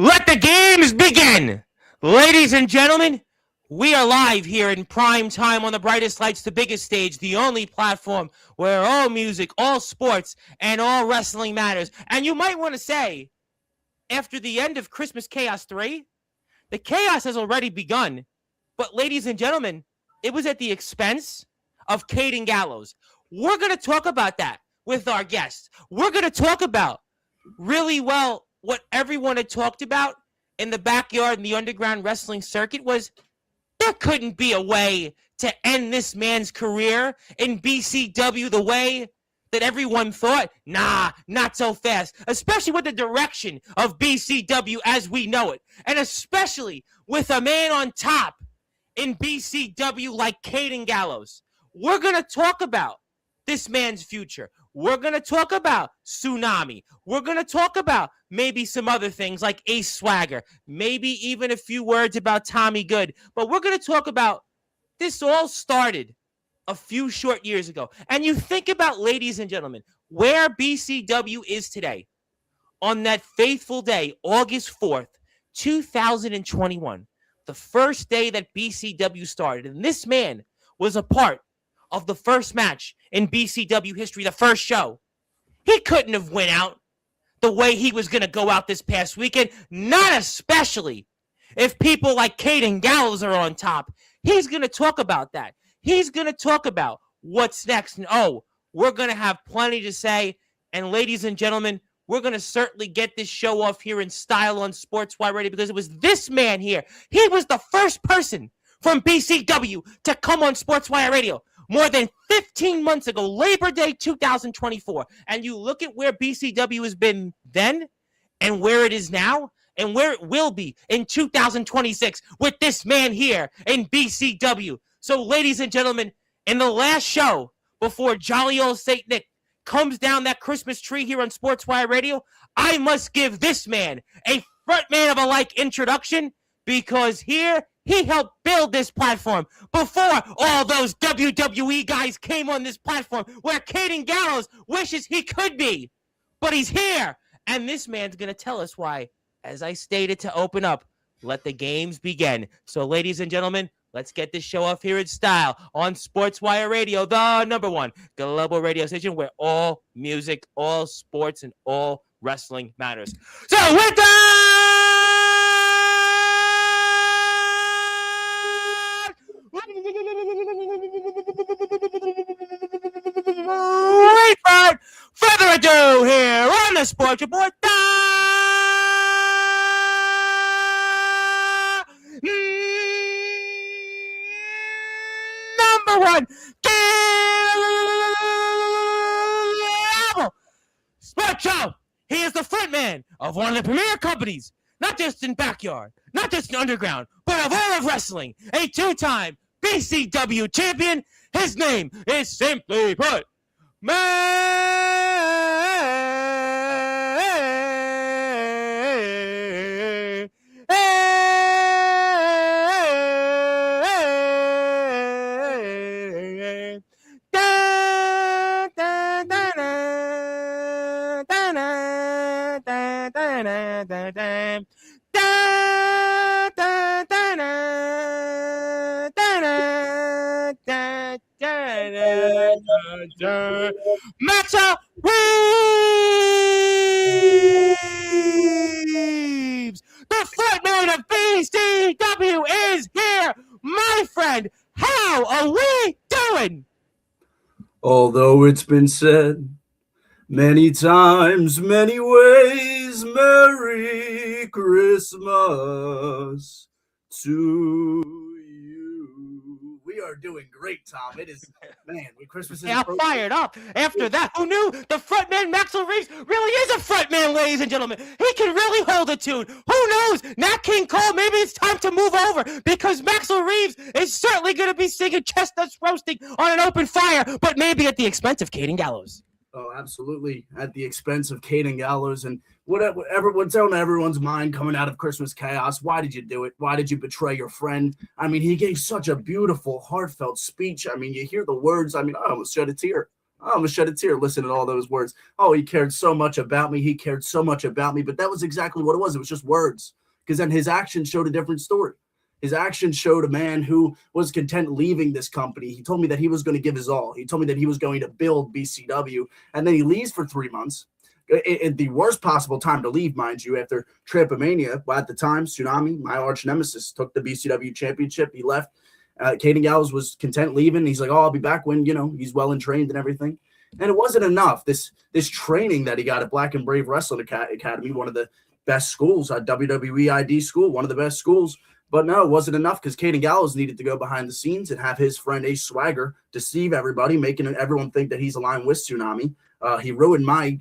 Let the games begin! Ladies and gentlemen, we are live here in prime time on the brightest lights, the biggest stage, the only platform where all music, all sports, and all wrestling matters. And you might want to say, after the end of Christmas Chaos 3, the chaos has already begun. But ladies and gentlemen, it was at the expense of Caden Gallows. We're going to talk about that with our guests. We're going to talk about really well what everyone had talked about in the backyard in the underground wrestling circuit was there couldn't be a way to end this man's career in BCW the way that everyone thought. Nah, not so fast, especially with the direction of BCW as we know it, and especially with a man on top in BCW like Caden Gallows. We're going to talk about this man's future. We're going to talk about Tsunami. We're going to talk about maybe some other things like Ace Swagger, maybe even a few words about Tommy Good. But we're going to talk about this all started a few short years ago. And you think about, ladies and gentlemen, where BCW is today on that faithful day, August 4th, 2021, the first day that BCW started. And this man was a part of the first match in BCW history, the first show. He couldn't have went out the way he was going to go out this past weekend, not especially if people like Caden Gallows are on top. He's going to talk about that. He's going to talk about what's next. And we're going to have plenty to say. And ladies and gentlemen, we're going to certainly get this show off here in style on Sportzwire Radio because it was this man here. He was the first person from BCW to come on Sportswire Radio more than 15 months ago, Labor Day 2024. And you look at where BCW has been then and where it is now and where it will be in 2026 with this man here in BCW. So, ladies and gentlemen, in the last show before jolly old St. Nick comes down that Christmas tree here on Sportswire Radio, I must give this man a front man of a like introduction because here he helped build this platform before all those WWE guys came on this platform where Caden Gallows wishes he could be. But he's here, and this man's going to tell us why. As I stated to open up, let the games begin. So, ladies and gentlemen, let's get this show off here in style on Sportswire Radio, the number one global radio station where all music, all sports, and all wrestling matters. So, with that, without further ado, here on the Sports Report, number one sports show. He is the front man of one of the premier companies, not just in backyard, not just in underground, but of all of wrestling. A two-time BCW champion. His name is simply put, Maxel Reeves, the frontman of BCW, is here. My friend, how are we doing? Although it's been said many times, many ways, Merry Christmas to you. We are doing great, Tom. It is, man, when Christmas is fired up. After that, who knew the frontman Maxel Reeves really is a frontman, ladies and gentlemen? He can really hold a tune. Who knows? Nat King Cole, maybe it's time to move over because Maxel Reeves is certainly going to be singing Chestnuts Roasting on an Open Fire, but maybe at the expense of Caden Gallows. Oh, absolutely. At the expense of Caden Gallows and what's on everyone's mind coming out of Christmas chaos. Why did you do it? Why did you betray your friend? I mean, he gave such a beautiful, heartfelt speech. I mean, you hear the words. I mean, I almost shed a tear. I'm going to shed a tear listening to all those words. Oh, he cared so much about me. He cared so much about me. But that was exactly what it was. It was just words. Because then his actions showed a different story. His actions showed a man who was content leaving this company. He told me that he was going to give his all. He told me that he was going to build BCW. And then he leaves for 3 months. At the worst possible time to leave, mind you, after Trampomania. At the time, Tsunami, my arch nemesis, took the BCW championship. He left. Caden Gallows was content leaving. He's like, oh, I'll be back when, he's well and trained and everything. And it wasn't enough. This training that he got at Black and Brave Wrestling Academy, one of the best schools, WWE ID school, one of the best schools. But no, it wasn't enough because Caden Gallows needed to go behind the scenes and have his friend Ace Swagger deceive everybody, making everyone think that he's aligned with Tsunami. He ruined my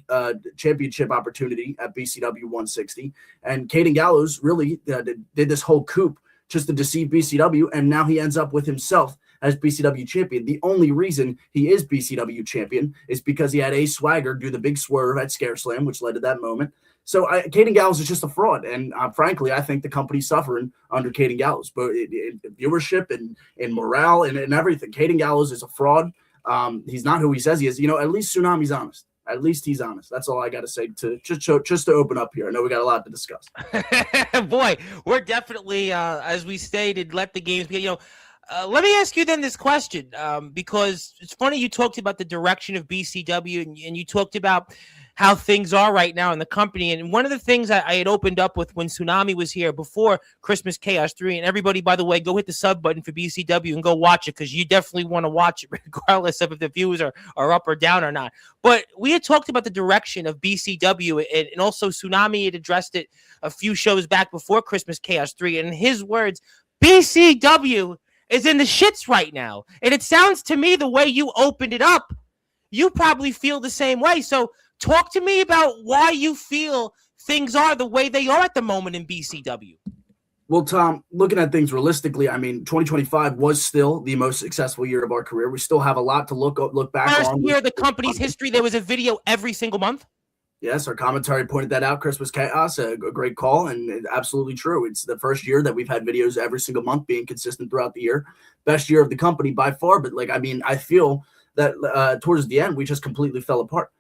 championship opportunity at BCW 160. And Caden Gallows really did this whole coup just to deceive BCW, and now he ends up with himself as BCW champion. The only reason he is BCW champion is because he had Ace Swagger do the big swerve at Scare Slam, which led to that moment. So Caden Gallows is just a fraud, and frankly, I think the company's suffering under Caden Gallows, but in viewership and morale and everything. Caden Gallows is a fraud. He's not who he says he is. At least Tsunami's honest. At least he's honest. That's all I got to say to just to open up here. I know we got a lot to discuss. Boy, we're definitely, as we stated, let the games be. Let me ask you then this question, because it's funny you talked about the direction of BCW and you talked about how things are right now in the company. And one of the things I had opened up with when Tsunami was here before Christmas Chaos 3, and everybody, by the way, go hit the sub button for BCW and go watch it because you definitely want to watch it regardless of if the views are up or down or not. But we had talked about the direction of BCW and also Tsunami had addressed it a few shows back before Christmas Chaos 3. And in his words, BCW is in the shits right now. And it sounds to me the way you opened it up, you probably feel the same way. So talk to me about why you feel things are the way they are at the moment in BCW. Well, Tom, looking at things realistically, 2025 was still the most successful year of our career. We still have a lot to look back on. First year of the company's history, there was a video every single month. Yes, our commentary pointed that out. Christmas Chaos, a great call, and absolutely true. It's the first year that we've had videos every single month being consistent throughout the year. Best year of the company by far, but I feel that towards the end, we just completely fell apart.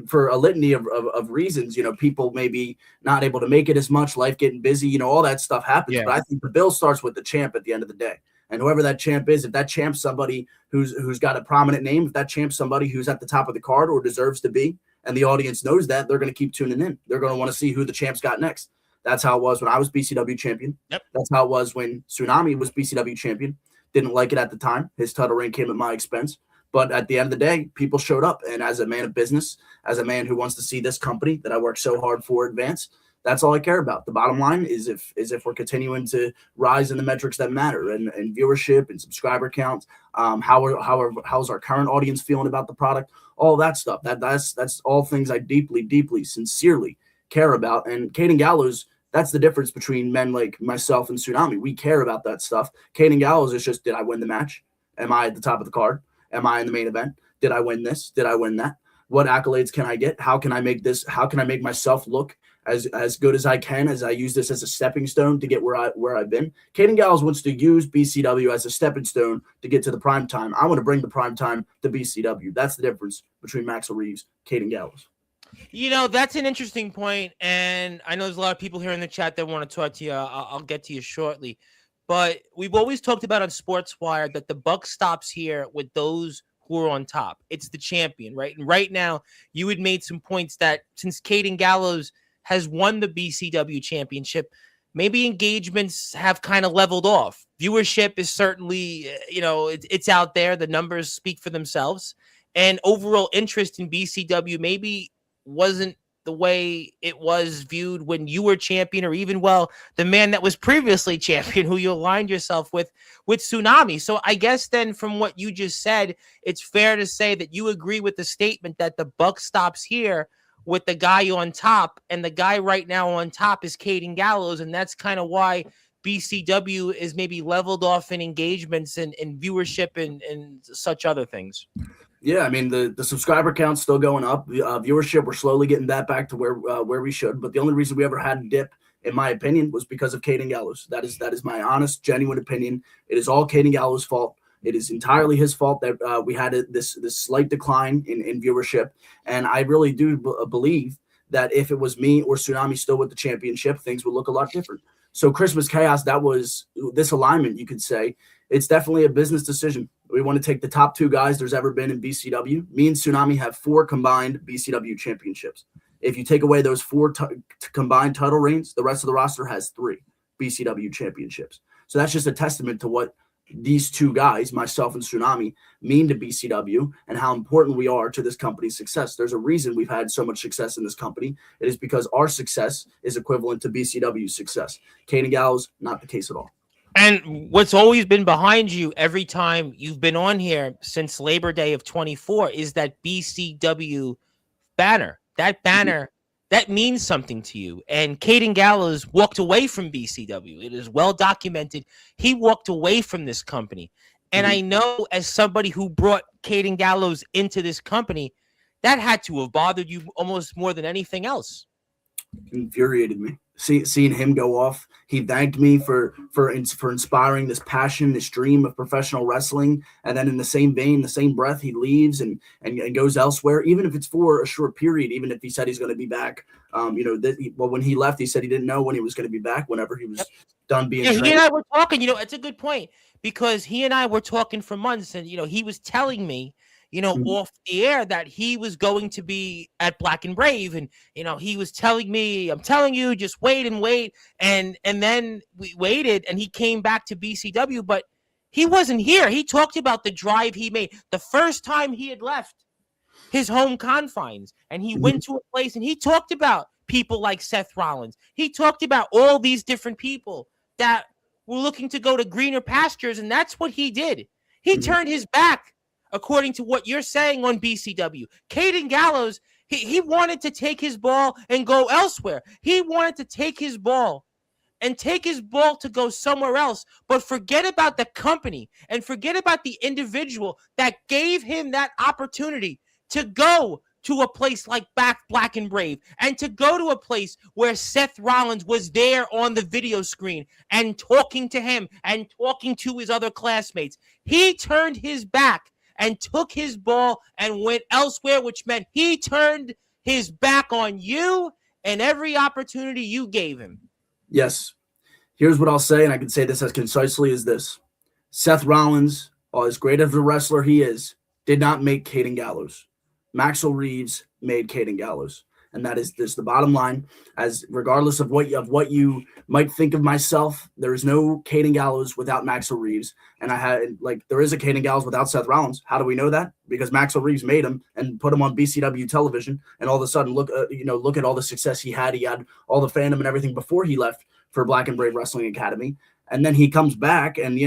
For a litany of reasons, people maybe not able to make it as much, life getting busy, all that stuff happens. Yeah. But I think the bill starts with the champ at the end of the day. And whoever that champ is, if that champ's somebody who's got a prominent name, if that champ's somebody who's at the top of the card or deserves to be, and the audience knows that, they're going to keep tuning in. They're going to want to see who the champ's got next. That's how it was when I was BCW champion. Yep. That's how it was when Tsunami was BCW champion. Didn't like it at the time. His title reign came at my expense. But at the end of the day, people showed up. And as a man of business, as a man who wants to see this company that I work so hard for advance, that's all I care about. The bottom line is if we're continuing to rise in the metrics that matter and viewership and subscriber counts, how's our current audience feeling about the product, all that stuff. That's all things I deeply, deeply, sincerely care about. And Caden Gallows, that's the difference between men like myself and Tsunami. We care about that stuff. Caden Gallows is just, did I win the match? Am I at the top of the card? Am I in the main event? Did I win this? Did I win that? What accolades can I get? How can I make this? How can I make myself look as good as I can, as I use this as a stepping stone to get where I've been? Caden Gallows wants to use BCW as a stepping stone to get to the prime time. I want to bring the prime time to BCW. That's the difference between Maxel Reeves, Caden Gallows. That's an interesting point, and I know there's a lot of people here in the chat that want to talk to you. I'll get to you shortly. But we've always talked about on Sportswire that the buck stops here with those who are on top. It's the champion, right? And right now, you had made some points that since Caden Gallows has won the BCW championship, maybe engagements have kind of leveled off. Viewership is certainly, it's out there. The numbers speak for themselves. And overall interest in BCW maybe wasn't the way it was viewed when you were champion, or even, the man that was previously champion who you aligned yourself with Tsunami. So I guess then from what you just said, it's fair to say that you agree with the statement that the buck stops here with the guy on top, and the guy right now on top is Caden Gallows. And that's kind of why BCW is maybe leveled off in engagements and viewership and such other things. Yeah, the subscriber count's still going up. Viewership, we're slowly getting that back to where we should. But the only reason we ever had a dip, in my opinion, was because of Caden Gallows. That is my honest, genuine opinion. It is all Caden Gallows' fault. It is entirely his fault that we had this slight decline in viewership. And I really do believe that if it was me or Tsunami still with the championship, things would look a lot different. So Christmas Chaos, that was this alignment, you could say. It's definitely a business decision. We want to take the top 2 guys there's ever been in BCW. Me and Tsunami have 4 combined BCW championships. If you take away those 4 combined title reigns, the rest of the roster has 3 BCW championships. So that's just a testament to what these 2 guys, myself and Tsunami, mean to BCW and how important we are to this company's success. There's a reason we've had so much success in this company. It is because our success is equivalent to BCW's success. Caden Gallows, not the case at all. And what's always been behind you every time you've been on here since Labor Day of 24 is that BCW banner. That banner, that means something to you. And Caden Gallows walked away from BCW. It is well documented. He walked away from this company. And I know as somebody who brought Caden Gallows into this company, that had to have bothered you almost more than anything else. Infuriated me. Seeing him go off, he thanked me for inspiring this passion, this dream of professional wrestling, and then in the same vein, the same breath, he leaves and goes elsewhere, even if it's for a short period. Even if he said he's going to be back, when he left, he said he didn't know when he was going to be back. Whenever he was done being trained. He and I were talking. It's a good point because he and I were talking for months, and he was telling me, off the air that he was going to be at Black and Brave. And, he was telling me, I'm telling you, just wait and wait. And then we waited and he came back to BCW, but he wasn't here. He talked about the drive he made the first time he had left his home confines and he went to a place and he talked about people like Seth Rollins. He talked about all these different people that were looking to go to greener pastures. And that's what he did. He turned his back. According to what you're saying on BCW, Caden Gallows, he wanted to take his ball and go elsewhere. He wanted to take his ball to go somewhere else, but forget about the company and forget about the individual that gave him that opportunity to go to a place like Black and Brave and to go to a place where Seth Rollins was there on the video screen and talking to him and talking to his other classmates. He turned his back and took his ball and went elsewhere, which meant he turned his back on you and every opportunity you gave him. Yes. Here's what I'll say, and I can say this as concisely as this. Seth Rollins, as great of a wrestler he is, did not make Caden Gallows. Maxel Reeves made Caden Gallows. And that is the bottom line. As regardless of what you might think of myself, there is no Caden Gallows without Maxel Reeves. And there is a Caden Gallows without Seth Rollins. How do we know that? Because Maxel Reeves made him and put him on BCW television. And all of a sudden, look at all the success he had. He had all the fandom and everything before he left for Black and Brave Wrestling Academy. And then he comes back, and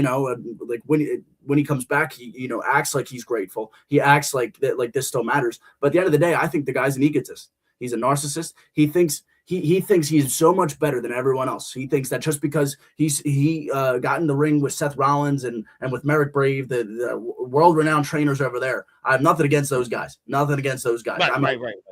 when he comes back, he acts like he's grateful. He acts like this still matters. But at the end of the day, I think the guy's an egotist. He's a narcissist. He thinks he's so much better than everyone else. He thinks that just because he got in the ring with Seth Rollins and with Merrick Brave, the world-renowned trainers over there. I have nothing against those guys. Nothing against those guys.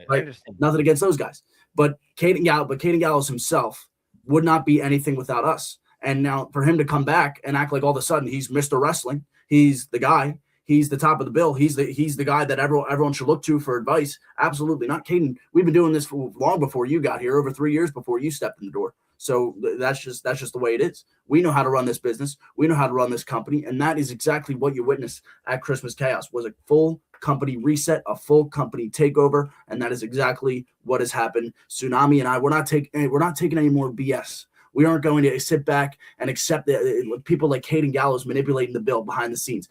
Right. Nothing against those guys. But Caden Gallows himself would not be anything without us. And now for him to come back and act like all of a sudden he's Mr. Wrestling, he's the guy. He's the top of the bill. He's the guy that everyone should look to for advice. Absolutely not. Caden, we've been doing this for long before you got here, over 3 years before you stepped in the door. So that's just the way it is. We know how to run this business. We know how to run this company. And that is exactly what you witnessed at Christmas Chaos, was a full company reset, a full company takeover. And that is exactly what has happened. Tsunami and I, we're not taking any more BS. We aren't going to sit back and accept people like Caden Gallows manipulating the bill behind the scenes,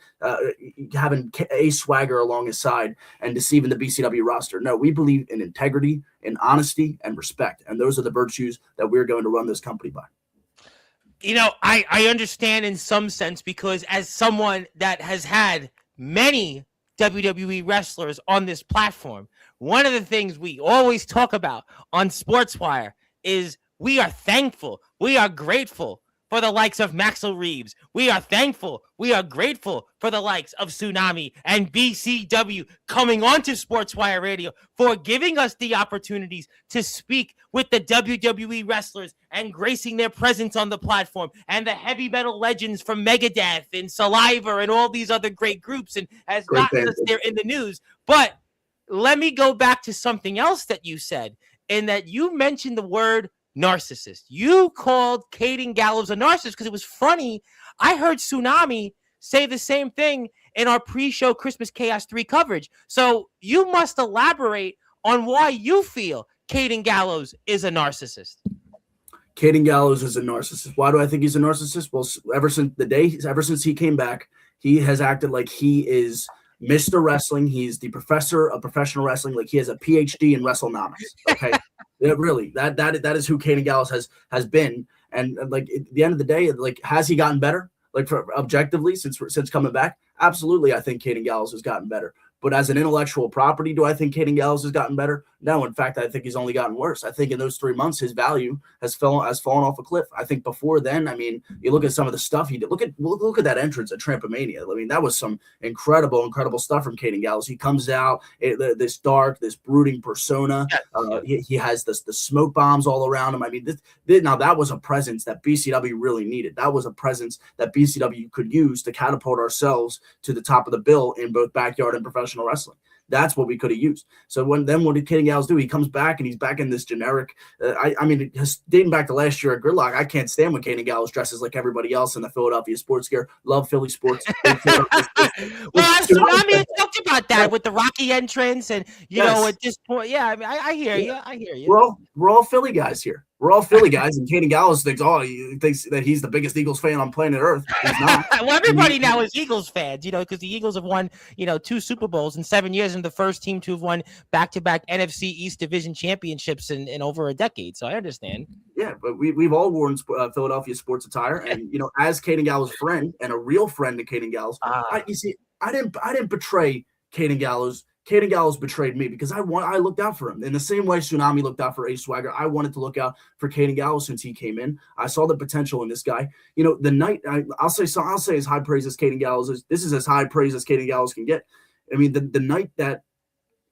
having a swagger along his side and deceiving the BCW roster. No, we believe in integrity, in honesty, and respect. And those are the virtues that we're going to run this company by. I understand in some sense, because as someone that has had many WWE wrestlers on this platform, one of the things we always talk about on Sportswire is we are thankful. We are grateful for the likes of Maxel Reeves. We are thankful. We are grateful for the likes of Tsunami and BCW coming onto Sportswire Radio for giving us the opportunities to speak with the WWE wrestlers and gracing their presence on the platform, and the heavy metal legends from Megadeth and Saliva and all these other great groups, and has gotten us there in the news. But let me go back to something else that you said, in that you mentioned the word narcissist. You called Caden Gallows a narcissist because it was funny. I heard Tsunami say the same thing in our pre-show Christmas Chaos 3 coverage. So you must elaborate on why you feel Caden Gallows is a narcissist. Caden Gallows is a narcissist. Why do I think he's a narcissist? Well, ever since he came back, he has acted like he is Mr. Wrestling. He's the professor of professional wrestling. Like he has a PhD in WrestleNomics. Okay, yeah, really, that is who Caden Gallows has been. And like at the end of the day, like has he gotten better? Like objectively since coming back, absolutely. I think Caden Gallows has gotten better. But as an intellectual property, do I think Caden Gallows has gotten better? No. In fact, I think he's only gotten worse. I think in those 3 months, his value has fallen off a cliff. I think before then, I mean, you look at some of the stuff he did. Look at that entrance at Trampomania. I mean, that was some incredible stuff from Caden Gallows. He comes out this dark, this brooding persona. He has the smoke bombs all around him. I mean, now that was a presence that BCW really needed. That was a presence that BCW could use to catapult ourselves to the top of the bill in both backyard and professional wrestling. That's what we could have used. So what did Caden Gallows do? He comes back and he's back in this generic. I mean, dating back to last year at Gridlock, I can't stand when Caden Gallows dresses like everybody else in the Philadelphia sports gear. Love Philly sports. Well, Tsunami talked about that with the Rocky entrance, and you know, at this point, yeah. I mean, I hear you. I hear you. We're all Philly guys here. We're all Philly guys, and Caden Gallows thinks that he's the biggest Eagles fan on planet Earth. He's not. Well, everybody now is Eagles fans, you know, because the Eagles have won, 2 Super Bowls in 7 years, and the first team to have won back-to-back NFC East Division championships in over a decade. So I understand. Yeah, but we've all worn Philadelphia sports attire, and as Caden Gallows' friend and a real friend to Caden Gallows, I didn't betray Caden Gallows. Caden Gallows betrayed me because I looked out for him in the same way Tsunami looked out for Ace Swagger. I wanted to look out for Caden Gallows since he came in. I saw the potential in this guy. The night I'll say as high praise as Caden Gallows is. This is as high praise as Caden Gallows can get. I mean, the night that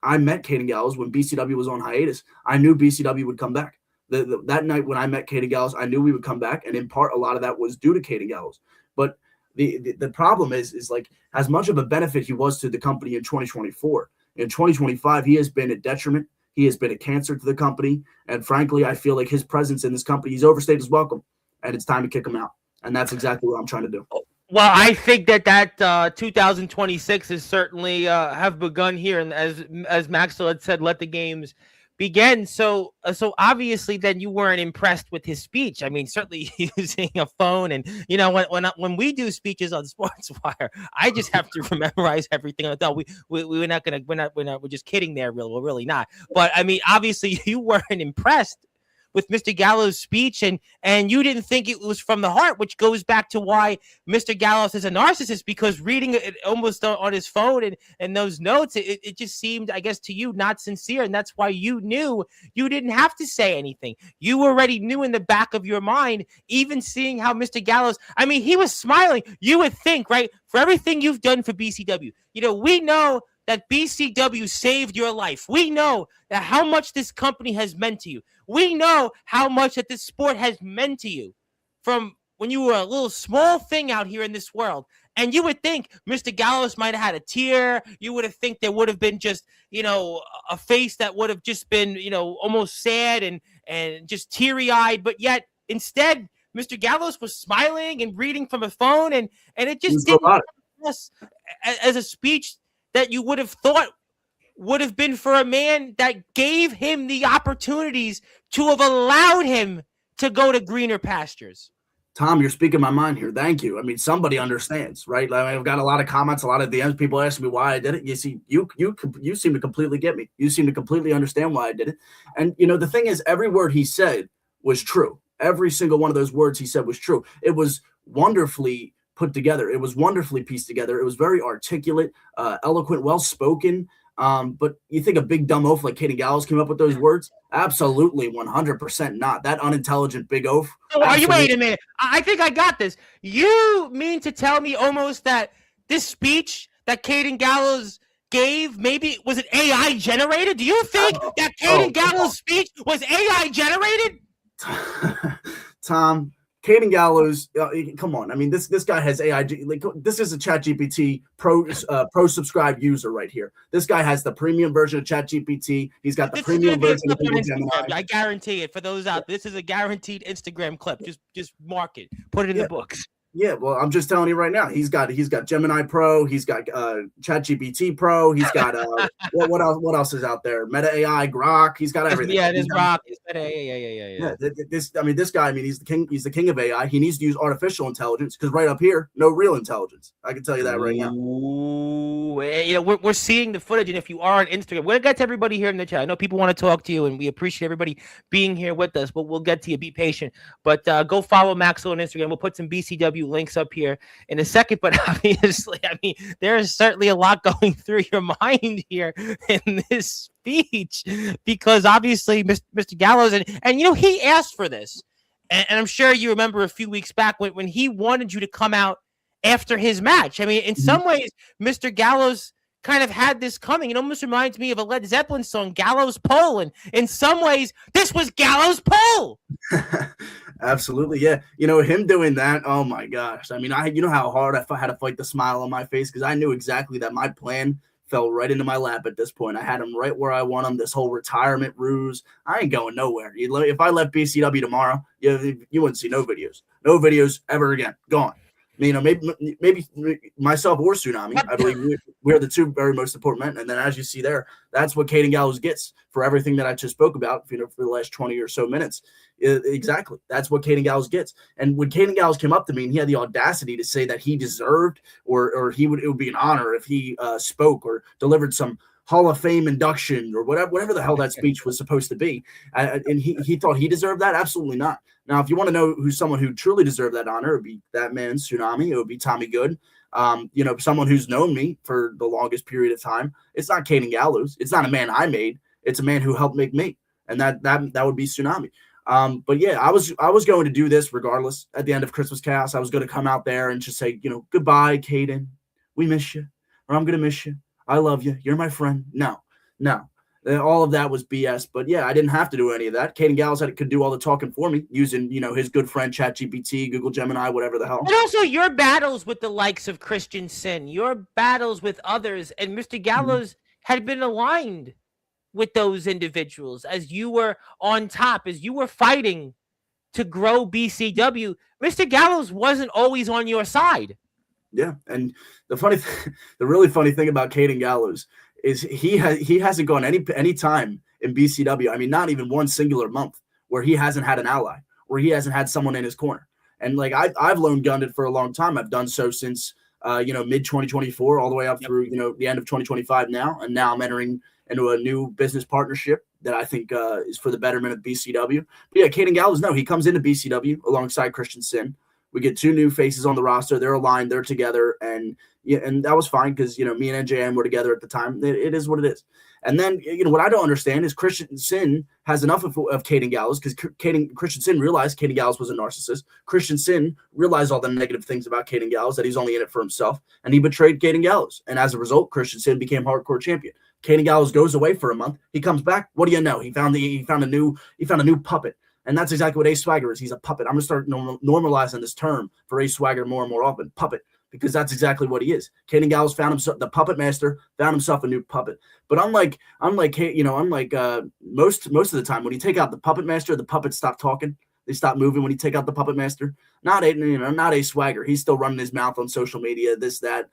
I met Caden Gallows when BCW was on hiatus, I knew BCW would come back. That night when I met Caden Gallows, I knew we would come back, and in part, a lot of that was due to Caden Gallows. But the problem is like as much of a benefit he was to the company in 2024. In 2025, he has been a detriment. He has been a cancer to the company. And frankly, I feel like his presence in this company, he's overstayed his welcome. And it's time to kick him out. And that's exactly what I'm trying to do. Well, I think that 2026 is certainly have begun here. And as Maxel had said, let the games begin. So obviously then you weren't impressed with his speech. I mean, certainly using a phone, and when we do speeches on Sportswire, I just have to memorize everything. No, we're just kidding there. We're really not. But I mean, obviously you weren't impressed with Mr. Gallows' speech, and you didn't think it was from the heart, which goes back to why Mr. Gallows is a narcissist, because reading it almost on his phone and those notes, it just seemed, I guess, to you not sincere, and that's why you knew you didn't have to say anything. You already knew in the back of your mind, even seeing how Mr. Gallows, I mean, he was smiling. You would think, right, for everything you've done for BCW, we know that BCW saved your life. We know that how much this company has meant to you. We know how much that this sport has meant to you from when you were a little small thing out here in this world. And you would think Mr. Gallows might have had a tear. You would have think there would have been just, a face that would have just been, almost sad and just teary-eyed. But yet, instead, Mr. Gallows was smiling and reading from a phone. And it just didn't come as a speech that you would have thought would have been for a man that gave him the opportunities to have allowed him to go to greener pastures. Tom, you're speaking my mind here. Thank you. I mean, somebody understands, right? I mean, I've got a lot of comments, a lot of DMs, people asking me why I did it. You see, you seem to completely get me. You seem to completely understand why I did it. And, the thing is, every word he said was true. Every single one of those words he said was true. It was wonderfully put together. It was wonderfully pieced together. It was very articulate, eloquent, well-spoken. But you think a big dumb oaf like Caden Gallows came up with those words? Absolutely, 100% not. That unintelligent big oaf. Oh, are you? Wait a minute. I think I got this. You mean to tell me almost that this speech that Caden Gallows gave, maybe was it AI generated? Do you think that Caden Gallows' speech was AI generated? Tom, Caden Gallows, come on. I mean, this guy has AI. Like, this is a ChatGPT pro subscribed user right here. This guy has the premium version of ChatGPT. He's got the premium version of Google Gemini. I guarantee it. For those out, this is a guaranteed Instagram clip. Just mark it. Put it in the books. Yeah, well, I'm just telling you right now. He's got Gemini Pro. He's got ChatGPT Pro. He's got what else? What else is out there? Meta AI, Grok. He's got everything. Yeah, there's Grok. Yeah. This guy. I mean, he's the king. He's the king of AI. He needs to use artificial intelligence because right up here, no real intelligence. I can tell you that right now. Ooh, we're seeing the footage, and if you are on Instagram, we'll get to everybody here in the chat. I know people want to talk to you, and we appreciate everybody being here with us. But we'll get to you. Be patient. But go follow Maxel on Instagram. We'll put some BCW links up here in a second, but obviously, I mean, there is certainly a lot going through your mind here in this speech because obviously Mr. Gallows and he asked for this, and I'm sure you remember a few weeks back when he wanted you to come out after his match. I mean, in some ways, Mr. Gallows kind of had this coming. It almost reminds me of a Led Zeppelin song, Gallows Pole, and in some ways, this was Gallows Pole. Absolutely, yeah. Him doing that, oh my gosh. I mean, how hard I had to fight the smile on my face because I knew exactly that my plan fell right into my lap at this point. I had him right where I want him, this whole retirement ruse. I ain't going nowhere. If I left BCW tomorrow, you wouldn't see no videos ever again. Gone. Maybe myself or Tsunami. I believe we're the two very most important men. And then, as you see there, that's what Caden Gallows gets for everything that I just spoke about. For the last 20 or so minutes, exactly. That's what Caden Gallows gets. And when Caden Gallows came up to me and he had the audacity to say that he deserved, or it would be an honor if he spoke or delivered some Hall of Fame induction or whatever the hell that speech was supposed to be, and he thought he deserved that. Absolutely not. Now, if you want to know who's someone who truly deserved that honor, it would be that man, Tsunami. It would be Tommy Good. Someone who's known me for the longest period of time. It's not Caden Gallows. It's not a man I made. It's a man who helped make me, and that would be Tsunami. But yeah, I was going to do this regardless. At the end of Christmas Chaos, I was going to come out there and just say, goodbye, Caden. We miss you, or I'm going to miss you. I love you. You're my friend. No. All of that was BS. But yeah, I didn't have to do any of that. Caden Gallows could do all the talking for me using, his good friend ChatGPT, Google Gemini, whatever the hell. And also your battles with the likes of Christian Sin, your battles with others, and Mr. Gallows had been aligned with those individuals as you were on top, as you were fighting to grow BCW. Mr. Gallows wasn't always on your side. Yeah, and the really funny thing about Caden Gallows is he hasn't gone any time in BCW. I mean, not even one singular month where he hasn't had an ally, where he hasn't had someone in his corner. And like I've lone gunned it for a long time. I've done so since mid 2024 all the way up through the end of 2025 now, and now I'm entering into a new business partnership that I think is for the betterment of BCW. But yeah, Caden Gallows, he comes into BCW alongside Christian Sin. We get two new faces on the roster. They're aligned. They're together. And that was fine because, me and NJM were together at the time. It is what it is. And then, what I don't understand is Christian Sin has enough of Caden Gallows because Christian Sin realized Caden Gallows was a narcissist. Christian Sin realized all the negative things about Caden Gallows, that he's only in it for himself. And he betrayed Caden Gallows. And as a result, Christian Sin became hardcore champion. Caden Gallows goes away for a month. He comes back. What do you know? He found a new puppet. And that's exactly what Ace Swagger is. He's a puppet. I'm going to start normalizing this term for Ace Swagger more and more often. Puppet. Because that's exactly what he is. Caden Gallows found himself, the puppet master, found himself a new puppet. But unlike most of the time, when you take out the puppet master, the puppets stop talking. They stop moving when you take out the puppet master. Not Ace Swagger. He's still running his mouth on social media, this, that,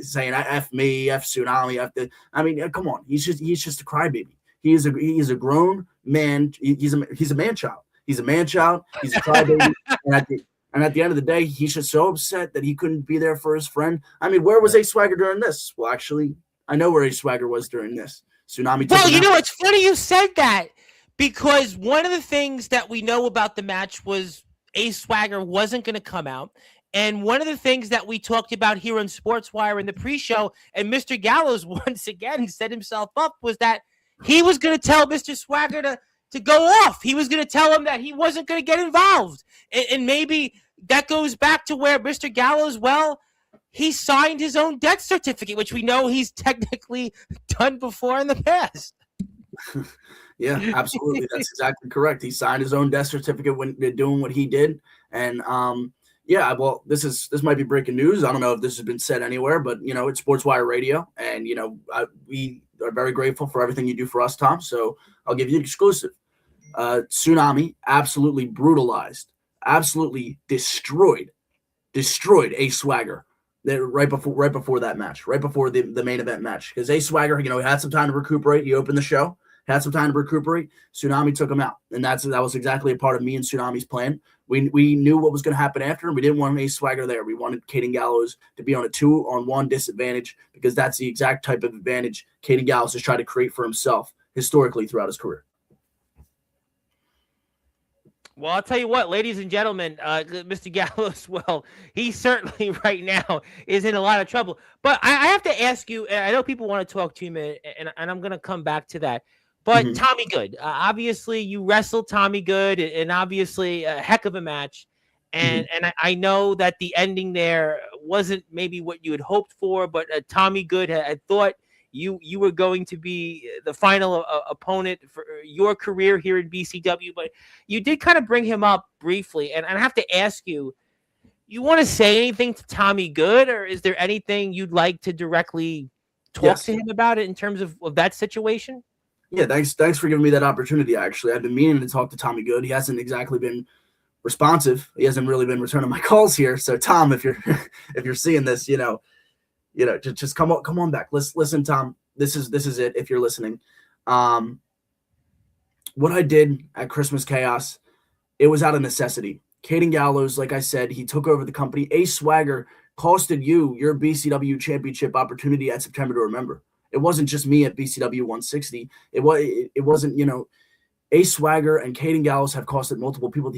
saying F me, F Tsunami, F the. I mean, come on. He's just a crybaby. He is a grown man. He's a man child. He's a man child. He's a crybaby. And at the end of the day, he's just so upset that he couldn't be there for his friend. I mean, where was Ace Swagger during this? Well, actually, I know where Ace Swagger was during this. Tsunami. Well, it's funny you said that because one of the things that we know about the match was Ace Swagger wasn't going to come out. And one of the things that we talked about here on Sportswire in the pre-show, and Mr. Gallows once again set himself up, was that he was going to tell Mr. Swagger to go off. He was going to tell him that he wasn't going to get involved. And maybe that goes back to where Mr. Gallows, well, he signed his own death certificate, which we know he's technically done before in the past. Yeah, absolutely. That's exactly correct. He signed his own death certificate when doing what he did. And yeah, well, this might be breaking news. I don't know if this has been said anywhere, but it's Sportswire Radio, and we are very grateful for everything you do for us, Tom. So I'll give you an exclusive. Tsunami absolutely brutalized, absolutely destroyed Ace Swagger right before that match, right before the main event match, because Ace Swagger, he had some time to recuperate. He opened the show, had some time to recuperate. Tsunami took him out, and that was exactly a part of me and Tsunami's plan. We knew what was going to happen after, and we didn't want Ace Swagger there. We wanted Caden Gallows to be on a 2-on-1 disadvantage, because that's the exact type of advantage Caden Gallows has tried to create for himself historically throughout his career. Well, I'll tell you what, ladies and gentlemen, Mr. Gallows, well, he certainly right now is in a lot of trouble. But I have to ask you, and I know people want to talk to you, and I'm going to come back to that. But Tommy Good, obviously you wrestled Tommy Good, and obviously a heck of a match. And I know that the ending there wasn't maybe what you had hoped for, but Tommy Good had thought you were going to be the final opponent for your career here in BCW. But you did kind of bring him up briefly. And I have to ask you, you want to say anything to Tommy Good, or is there anything you'd like to directly talk to him about it in terms of that situation? Yeah, thanks for giving me that opportunity. Actually, I've been meaning to talk to Tommy Good. He hasn't exactly been responsive. He hasn't really been returning my calls here. So, Tom, if you're seeing this, just come on back. Listen, Tom. This is it. If you're listening, what I did at Christmas Chaos, it was out of necessity. Caden Gallows, like I said, he took over the company. Ace Swagger costed you your BCW championship opportunity at September to Remember. It wasn't just me at BCW 160. It wasn't, Ace Swagger and Caden Gallows have costed multiple people.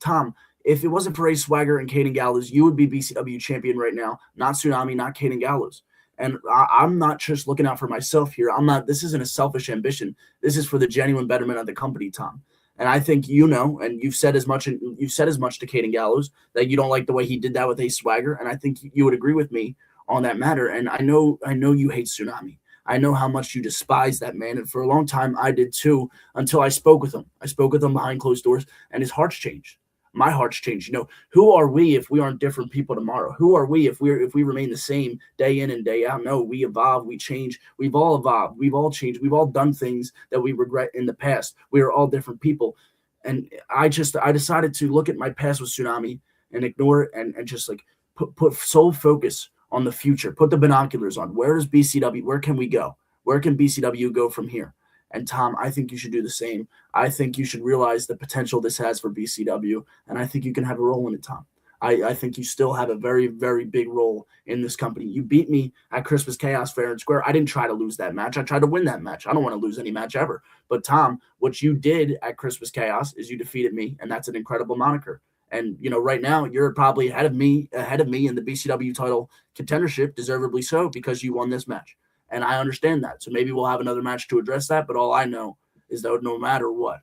Tom, if it wasn't for Ace Swagger and Caden Gallows, you would be BCW champion right now, not Tsunami, not Caden Gallows. And I'm not just looking out for myself here. This isn't a selfish ambition. This is for the genuine betterment of the company, Tom. And I think and you've said as much to Caden Gallows that you don't like the way he did that with Ace Swagger, and I think you would agree with me on that matter. And I know you hate Tsunami. I know how much you despise that man, and for a long time I did too, until I spoke with him. I spoke with him behind closed doors, and his heart's changed. My heart's changed. Who are we if we aren't different people tomorrow? Who are we if we remain the same day in and day out? No, we evolve, we change. We've all evolved. We've all changed. We've all done things that we regret in the past. We are all different people. And I decided to look at my past with Tsunami and ignore it and just like put sole focus on the future. Put the binoculars on. Where does BCW, where can we go? Where can BCW go from here? And Tom, I think you should do the same. I think you should realize the potential this has for BCW, and I think you can have a role in it, Tom. I think you still have a very, very big role in this company. You beat me at Christmas Chaos fair and square. I didn't try to lose that match. I tried to win that match. I don't want to lose any match ever. But Tom, what you did at Christmas Chaos is you defeated me, and that's an incredible moniker. And right now you're probably ahead of me in the BCW title contendership, deservedly so, because you won this match. And I understand that. So maybe we'll have another match to address that. But all I know is that no matter what,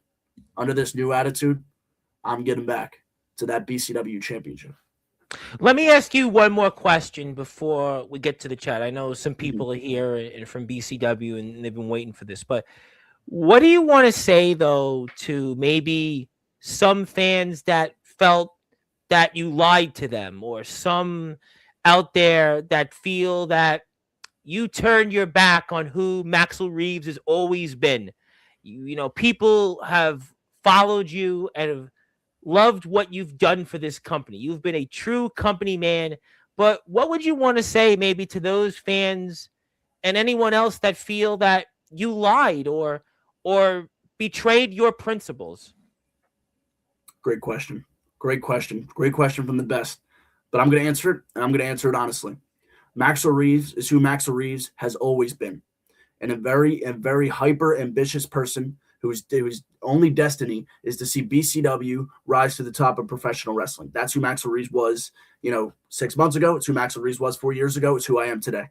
under this new attitude, I'm getting back to that BCW championship. Let me ask you one more question before we get to the chat. I know some people are here and from BCW and they've been waiting for this. But what do you want to say, though, to maybe some fans that felt that you lied to them, or some out there that feel that you turned your back on who Maxel Reeves has always been? People have followed you and have loved what you've done for this company. You've been a true company man. But what would you want to say maybe to those fans and anyone else that feel that you lied or betrayed your principles? Great question. Great question from the best. But I'm going to answer it, and I'm going to answer it honestly. Maxel Reeves is who Maxel Reeves has always been, and a very hyper ambitious person whose only destiny is to see BCW rise to the top of professional wrestling. That's who Maxel Reeves was, 6 months ago. It's who Maxel Reeves was 4 years ago. It's who I am today.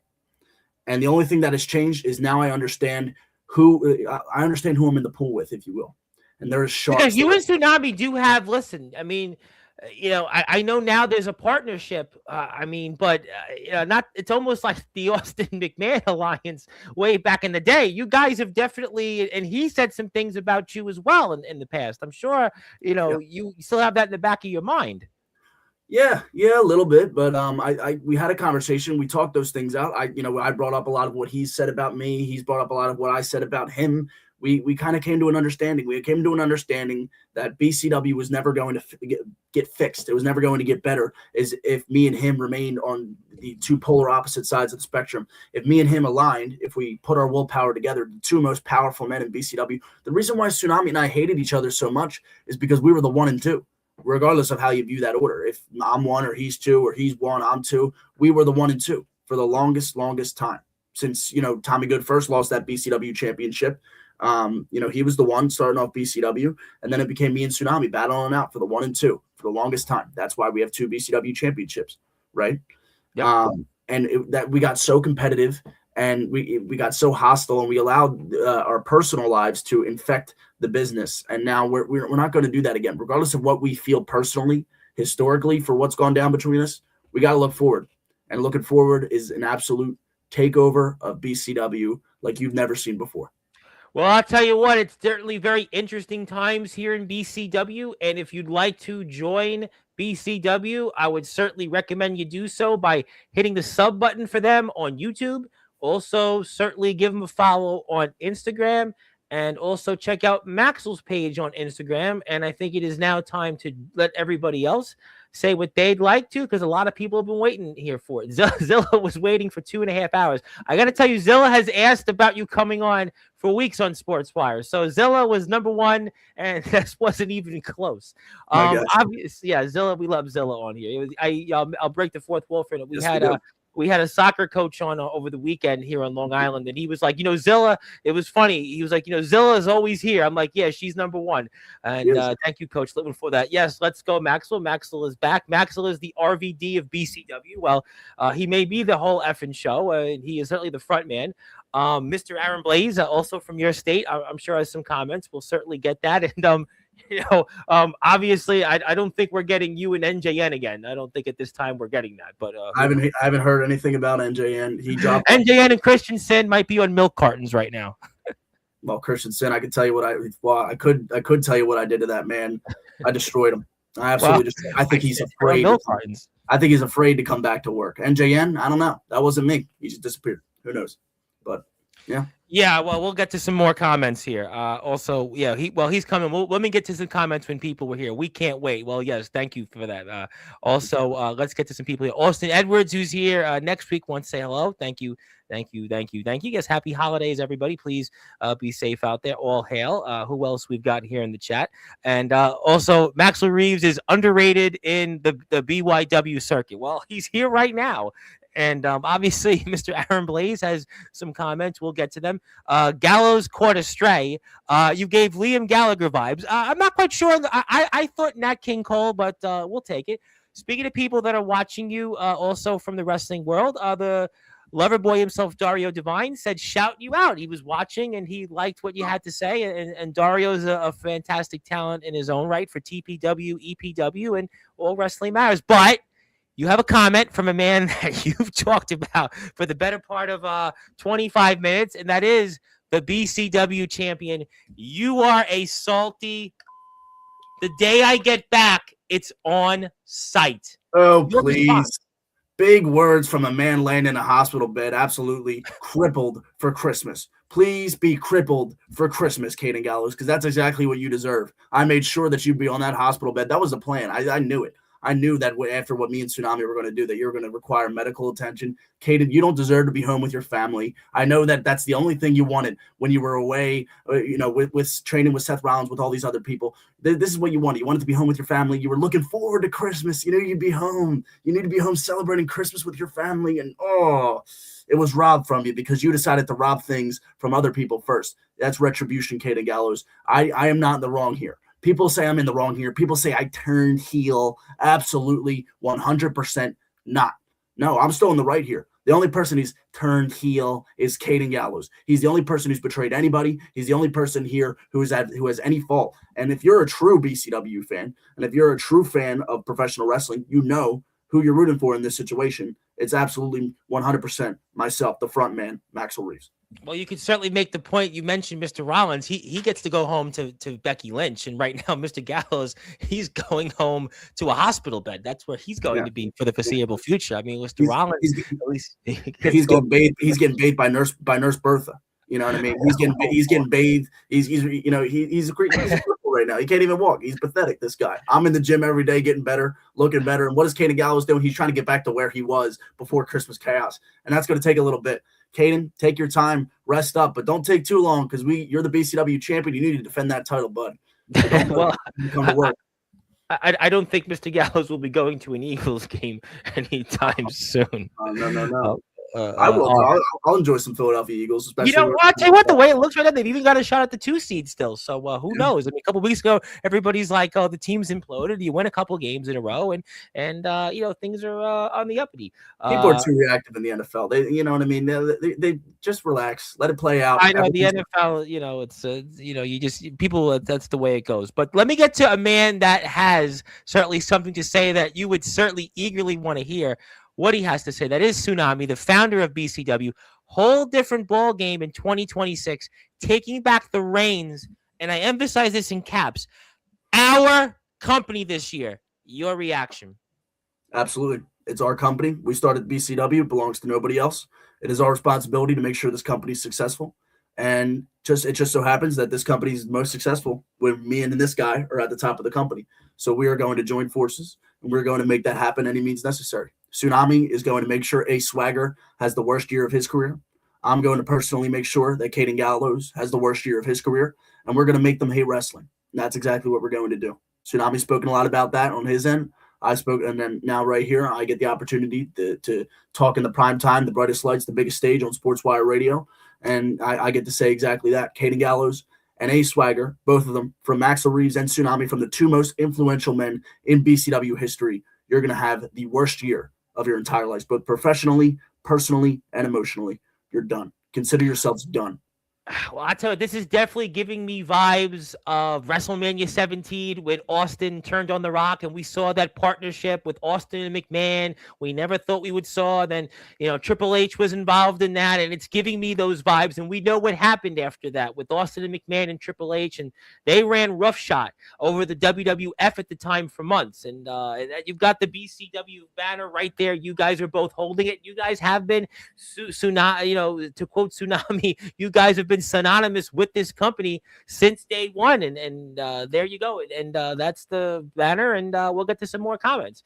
And the only thing that has changed is now I understand who I'm in the pool with, if you will. And there's sharks. You and Tsunami do have. Listen, I mean, I know now there's a partnership. But not. It's almost like the Austin McMahon alliance way back in the day. You guys have definitely, and he said some things about you as well in the past. I'm sure you still have that in the back of your mind. Yeah, a little bit, but we had a conversation. We talked those things out. I brought up a lot of what he said about me. He's brought up a lot of what I said about him. We kind of came to an understanding. We came to an understanding that BCW was never going to get fixed. It was never going to get better as if me and him remained on the two polar opposite sides of the spectrum. If me and him aligned, if we put our willpower together, the two most powerful men in BCW, the reason why Tsunami and I hated each other so much is because we were the 1 and 2. Regardless of how you view that order. If I'm 1 or he's 2 or he's 1, I'm 2, we were the 1 and 2 for the longest time since, Tommy Good first lost that BCW championship. He was the one starting off BCW, and then it became me and Tsunami battling out for the 1 and 2 for the longest time. That's why we have 2 BCW championships, right? Yep. That we got so competitive and we got so hostile, and we allowed our personal lives to infect the business. And now we're not going to do that again, regardless of what we feel personally, historically, for what's gone down between us. We got to look forward, and looking forward is an absolute takeover of BCW like you've never seen before. Well, I'll tell you what, it's certainly very interesting times here in BCW. And if you'd like to join BCW, I would certainly recommend you do so by hitting the sub button for them on YouTube. Also, certainly give them a follow on Instagram, and also check out Maxel's page on Instagram. And I think it is now time to let everybody else say what they'd like to, because a lot of people have been waiting here for it. Zilla was waiting for 2.5 hours. I got to tell you, Zilla has asked about you coming on for weeks on Sportswire. So Zilla was number 1, and this wasn't even close. Obviously, yeah, Zilla, we love Zilla on here. I'll break the fourth wall for it. We had a soccer coach on over the weekend here on Long Island, and he was like, Zilla, it was funny. He was like, Zilla is always here. I'm like, yeah, she's number 1. And thank you, Coach Litwin, for that. Yes, let's go, Maxel. Maxel is back. Maxel is the RVD of BCW. Well, he may be the whole effing show, and he is certainly the front man. Mr. Aaron Blaze, also from your state, I'm sure has some comments. We'll certainly get that. And obviously, I don't think we're getting you and NJN again. I don't think at this time we're getting that. But I haven't heard anything about NJN. He dropped NJN and Christian Sin might be on milk cartons right now. Well, Christian Sin, I could tell you I could tell you what I did to that man. I destroyed him. I absolutely I think he's afraid. I think he's afraid to come back to work. NJN, I don't know. That wasn't me. He just disappeared. Who knows? But yeah. Yeah, well, we'll get to some more comments here. Also, yeah, he's coming. Let me get to some comments when people were here. We can't wait. Well, yes, thank you for that. Also, let's get to some people here. Austin Edwards, who's here next week, wants to say hello. Thank you. Yes, happy holidays, everybody. Please be safe out there. All hail. Who else we've got here in the chat? And also, Maxel Reeves is underrated in the BYW circuit. Well, he's here right now. And obviously, Mr. Aaron Blaze has some comments. We'll get to them. Gallows caught a stray. You gave Liam Gallagher vibes. I'm not quite sure. I thought Nat King Cole, but we'll take it. Speaking of people that are watching you also from the wrestling world, the lover boy himself, Dario Divine, said shout you out. He was watching and he liked what you had to say. And Dario's a fantastic talent in his own right for TPW, EPW, and All Wrestling Matters. But you have a comment from a man that you've talked about for the better part of 25 minutes, and that is the BCW champion. You are a salty. The day I get back, it's on site. Oh, please. Big words from a man laying in a hospital bed, absolutely crippled for Christmas. Please be crippled for Christmas, Caden Gallows, because that's exactly what you deserve. I made sure that you'd be on that hospital bed. That was the plan. I knew it. I knew that after what me and Tsunami were going to do, that you're going to require medical attention. Caden, you don't deserve to be home with your family. I know that that's the only thing you wanted when you were away, with training with Seth Rollins, with all these other people. This is what you wanted. You wanted to be home with your family. You were looking forward to Christmas. You knew you'd be home. You need to be home celebrating Christmas with your family. And, It was robbed from you because you decided to rob things from other people first. That's retribution, Caden Gallows. I am not in the wrong here. People say I'm in the wrong here. People say I turned heel. Absolutely, 100% not. No, I'm still in the right here. The only person who's turned heel is Caden Gallows. He's the only person who's betrayed anybody. He's the only person here who has any fault. And if you're a true BCW fan, and if you're a true fan of professional wrestling, you know who you're rooting for in this situation. It's absolutely 100% myself, the front man, Maxel Reeves. Well, you could certainly make the point. You mentioned Mr. Rollins. He gets to go home to Becky Lynch. And right now, Mr. Gallows, he's going home to a hospital bed. That's where he's going to be for the foreseeable future. I mean, Mr. Rollins, at least he's getting bathed. He's getting bathed by Nurse Bertha. You know what I mean? He's getting bathed. He's a cripple right now. He can't even walk. He's pathetic, this guy. I'm in the gym every day getting better, looking better. And what is Caden Gallows doing? He's trying to get back to where he was before Christmas chaos. And that's going to take a little bit. Caden, take your time, rest up, but don't take too long because you're the BCW champion. You need to defend that title, bud. Well, come to work. I don't think Mr. Gallows will be going to an Eagles game anytime soon. No. I will. I'll enjoy some Philadelphia Eagles, especially. I'll tell you what, the way it looks right now, they've even got a shot at the 2 seed still. So who knows? I mean, a couple weeks ago, everybody's like, "Oh, the team's imploded." You win a couple games in a row, and things are on the uppity. People are too reactive in the NFL. You know what I mean? They just relax, let it play out. I know the NFL. It's you just people. That's the way it goes. But let me get to a man that has certainly something to say that you would certainly eagerly want to hear what he has to say. That is Tsunami, the founder of BCW. Whole different ball game in 2026, taking back the reins, and I emphasize this in caps, our company this year. Your reaction? Absolutely. It's our company. We started BCW. It belongs to nobody else. It is our responsibility to make sure this company is successful. And it just so happens that this company is most successful when me and this guy are at the top of the company. So we are going to join forces, and we're going to make that happen any means necessary. Tsunami is going to make sure Ace Swagger has the worst year of his career. I'm going to personally make sure that Caden Gallows has the worst year of his career, and we're going to make them hate wrestling. And that's exactly what we're going to do. Tsunami's spoken a lot about that on his end. I spoke, and then now right here, I get the opportunity to talk in the prime time, the brightest lights, the biggest stage on Sportswire Radio, and I get to say exactly that. Caden Gallows and Ace Swagger, both of them from Maxel Reeves and Tsunami, from the 2 most influential men in BCW history, you're going to have the worst year of your entire lives, both professionally, personally, and emotionally. You're done. Consider yourselves done. Well, I tell you, this is definitely giving me vibes of WrestleMania 17 when Austin turned on The Rock, and we saw that partnership with Austin and McMahon. We never thought we would saw. Then, Triple H was involved in that, and it's giving me those vibes. And we know what happened after that with Austin and McMahon and Triple H, and they ran roughshod over the WWF at the time for months. And you've got the BCW banner right there. You guys are both holding it. You guys have been, to quote Tsunami, you guys have been synonymous with this company since day one, and there you go, and that's the banner, and we'll get to some more comments.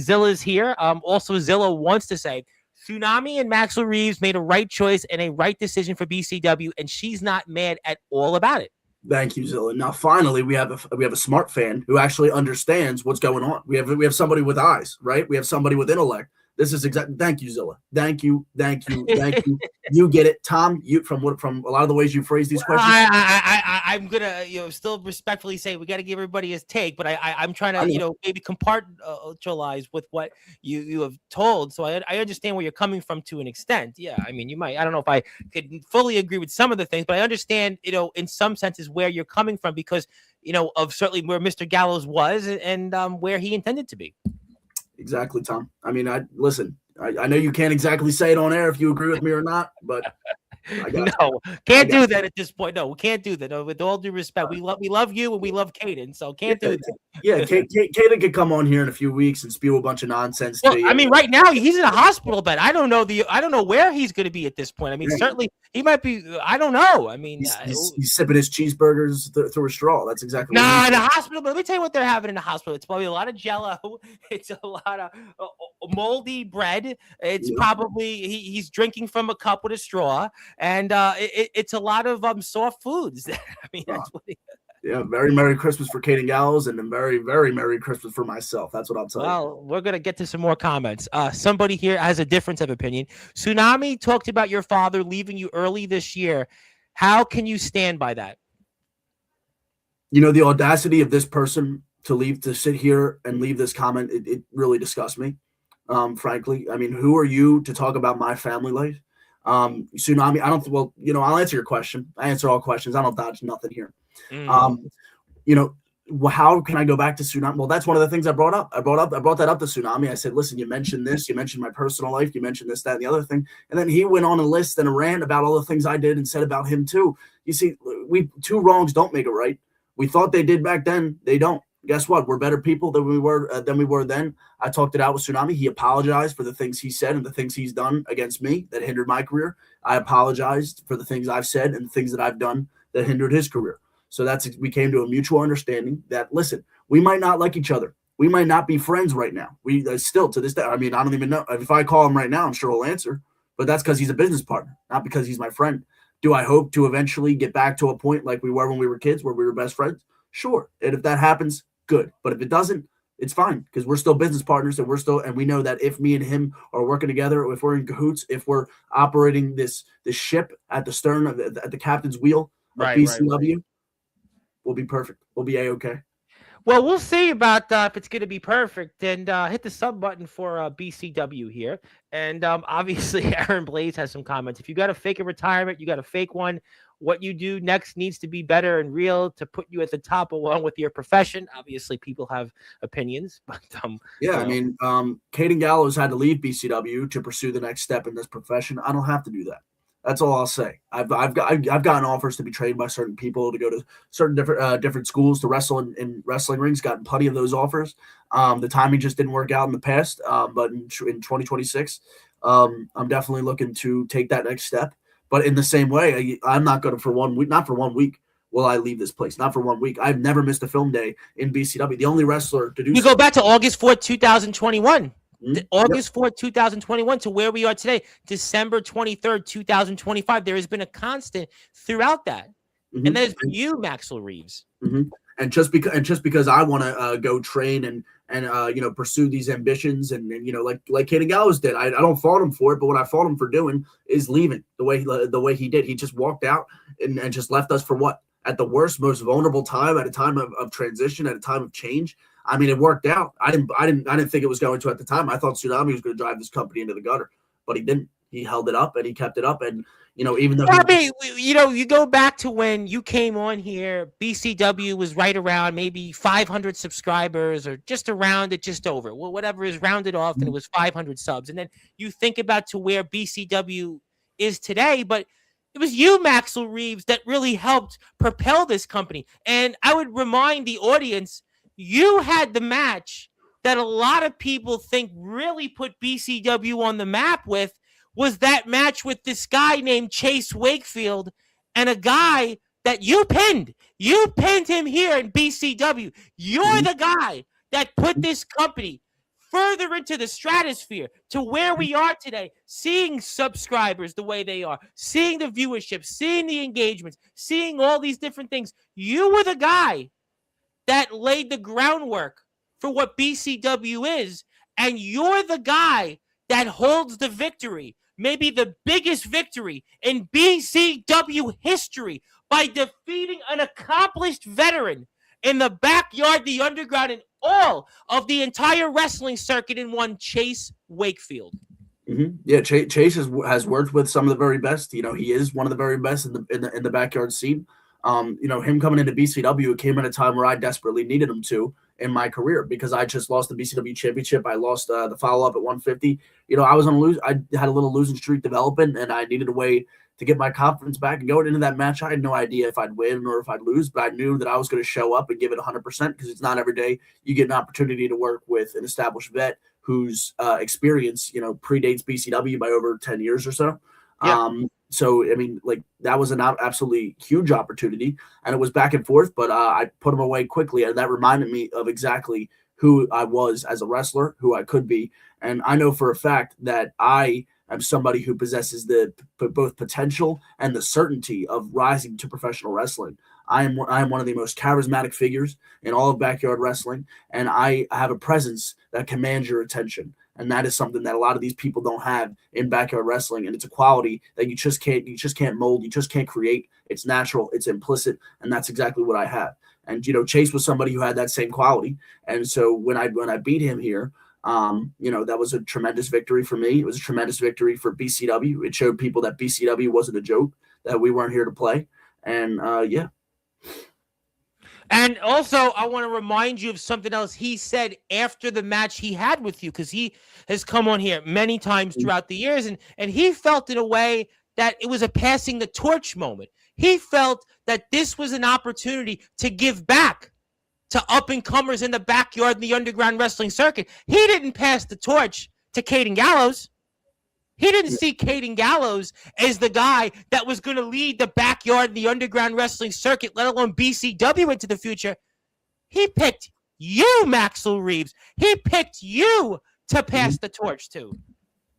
Zilla's here. Also, Zilla wants to say Tsunami and Maxel Reeves made a right choice and a right decision for BCW, and she's not mad at all about it. Thank you, Zilla. Now, finally, we have a smart fan who actually understands what's going on. We have somebody with eyes, right? We have somebody with intellect. This is exactly. Thank you, Zilla. Thank you. You get it, Tom. You from a lot of the ways you phrase these questions. I'm gonna still respectfully say we got to give everybody his take, but I'm trying to maybe compartmentalize with what you have told. So I understand where you're coming from to an extent. Yeah, I mean, you might. I don't know if I could fully agree with some of the things, but I understand in some senses where you're coming from because of certainly where Mr. Gallows was and where he intended to be. Exactly, Tom. I mean, I know you can't exactly say it on air if you agree with me or not, but can't do that at this point. No, we can't do that. No, with all due respect, we love you and we love Caden, so can't do that. Yeah, Caden could come on here in a few weeks and spew a bunch of nonsense. Well, I mean, right now he's in a hospital bed. I don't know where he's going to be at this point. I mean, certainly he might be. I don't know. I mean, he's sipping his cheeseburgers through a straw. That's exactly. Nah, in the hospital. But let me tell you what they're having in the hospital. It's probably a lot of Jello. It's a lot of moldy bread. It's probably he's drinking from a cup with a straw, and it's a lot of soft foods. I mean, that's what. Yeah, very Merry Christmas for Caden Gallows, and a very, very Merry Christmas for myself. That's what I'll tell you. Well, we're going to get to some more comments. Somebody here has a difference of opinion. Tsunami talked about your father leaving you early this year. How can you stand by that? You know, the audacity of this person to sit here and leave this comment, it really disgusts me, frankly. I mean, who are you to talk about my family life? Tsunami, I'll answer your question. I answer all questions. I don't dodge nothing here. You know, how can I go back to Tsunami? Well, that's one of the things I brought up. I brought that up to Tsunami. I said, listen, you mentioned this, you mentioned my personal life, you mentioned this, that, and the other thing. And then he went on a list and a rant about all the things I did and said about him too. You see, two wrongs don't make a right. We thought they did back then. They don't. Guess what? We're better people than we were then. I talked it out with Tsunami. He apologized for the things he said and the things he's done against me that hindered my career. I apologized for the things I've said and the things that I've done that hindered his career. So we came to a mutual understanding that, listen, we might not like each other. We might not be friends right now. We still to this day. I mean, I don't even know if I call him right now, I'm sure he'll answer, but that's because he's a business partner, not because he's my friend. Do I hope to eventually get back to a point like we were when we were kids where we were best friends? Sure. And if that happens, good. But if it doesn't, it's fine because we're still business partners and we know that if me and him are working together, if we're in cahoots, if we're operating this ship at the stern at the captain's wheel of BCW, right. We'll be perfect. We'll be A-okay. Well, we'll see about if it's going to be perfect. And hit the sub button for BCW here. And obviously, Aaron Blaze has some comments. If you got to fake a retirement, you got to fake one. What you do next needs to be better and real to put you at the top along with your profession. Obviously, people have opinions. But I mean, Caden Gallows had to leave BCW to pursue the next step in this profession. I don't have to do that. That's all I'll say. I've gotten offers to be trained by certain people to go to certain different schools to wrestle in wrestling rings. Gotten plenty of those offers. The timing just didn't work out in the past. But in 2026, I'm definitely looking to take that next step. But in the same way, I'm not going to not for 1 week will I leave this place. Not for 1 week. I've never missed a film day in BCW. The only wrestler to do. You go back to August 4th, 2021. August 4th, 2021 to where we are today, December 23rd, 2025. There has been a constant throughout that. Mm-hmm. And there's been you, Maxel Reeves. Mm-hmm. And just because I want to go train and pursue these ambitions and like Caden Gallows did, I don't fault him for it. But what I fault him for doing is leaving the way he did. He just walked out and just left us for what? At the worst, most vulnerable time, at a time of transition, at a time of change. I mean, it worked out. I didn't think it was going to at the time. I thought Tsunami was going to drive this company into the gutter, but he didn't. He held it up and he kept it up. And even though you go back to when you came on here, BCW was right around maybe 500 subscribers or just around it, just over. Well, whatever is rounded off, and it was 500 subs. And then you think about to where BCW is today, but it was you, Maxel Reeves, that really helped propel this company. And I would remind the audience, you had the match that a lot of people think really put BCW on the map was that match with this guy named Chase Wakefield and a guy that you pinned. You pinned him here in BCW. You're the guy that put this company further into the stratosphere to where we are today, seeing subscribers the way they are, seeing the viewership, seeing the engagements, seeing all these different things. You were the guy that laid the groundwork for what BCW is, and you're the guy that holds the victory, maybe the biggest victory in BCW history, by defeating an accomplished veteran in the backyard, the underground, and all of the entire wrestling circuit in one Chase Wakefield. Mm-hmm. Yeah, Chase has worked with some of the very best. He is one of the very best in the backyard scene. Him coming into BCW, it came at a time where I desperately needed him to in my career because I just lost the BCW championship. I lost the follow-up at 150. I was I had a little losing streak developing, and I needed a way to get my confidence back. And going into that match, I had no idea if I'd win or if I'd lose, but I knew that I was going to show up and give it 100% because it's not every day you get an opportunity to work with an established vet whose experience, predates BCW by over 10 years or so. Yeah. So, I mean, that was an absolutely huge opportunity, and it was back and forth, but I put him away quickly, and that reminded me of exactly who I was as a wrestler, who I could be. And I know for a fact that I am somebody who possesses the both potential and the certainty of rising to professional wrestling. I am one of the most charismatic figures in all of backyard wrestling, and I have a presence that commands your attention. And that is something that a lot of these people don't have in backyard wrestling, and it's a quality that you just can't mold, you just can't create. It's natural, it's implicit, and that's exactly what I have. And Chase was somebody who had that same quality, and so when I beat him here, that was a tremendous victory for me. It was a tremendous victory for BCW. It showed people that BCW wasn't a joke, that we weren't here to play, and yeah. And also, I want to remind you of something else he said after the match he had with you, because he has come on here many times throughout the years, and he felt in a way that it was a passing the torch moment. He felt that this was an opportunity to give back to up-and-comers in the backyard in the underground wrestling circuit. He didn't pass the torch to Caden Gallows. He didn't see Caden Gallows as the guy that was going to lead the backyard, the underground wrestling circuit, let alone BCW into the future. He picked you, Maxel Reeves. He picked you to pass the torch to.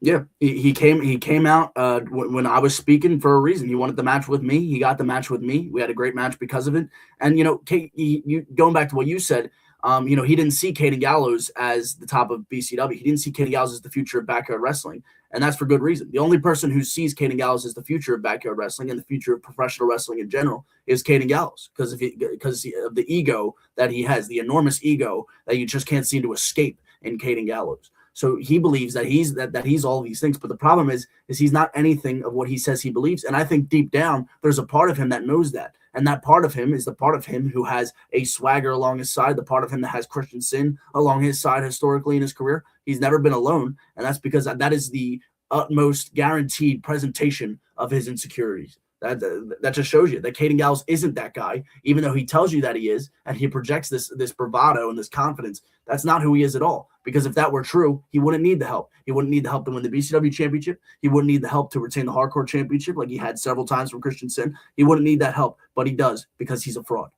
Yeah, he came out when I was speaking for a reason. He wanted the match with me. He got the match with me. We had a great match because of it. And Kate, you going back to what you said, he didn't see Caden Gallows as the top of BCW. He didn't see Caden Gallows as the future of backyard wrestling, and that's for good reason. The only person who sees Caden Gallows as the future of backyard wrestling and the future of professional wrestling in general is Caden Gallows, because of the ego that he has, the enormous ego that you just can't seem to escape in Caden Gallows. So he believes that he's all these things, but the problem is he's not anything of what he says he believes. And I think deep down there's a part of him that knows that, and that part of him is the part of him who has a swagger along his side, the part of him that has Christian sin along his side historically in his career. He's never been alone, and that's because that is the utmost guaranteed presentation of his insecurities. That just shows you that Caden Gallows isn't that guy, even though he tells you that he is, and he projects this bravado and this confidence. That's not who he is at all. Because if that were true, he wouldn't need the help. He wouldn't need the help to win the BCW championship. He wouldn't need the help to retain the hardcore championship like he had several times from Christian Sin. He wouldn't need that help, but he does because he's a fraud.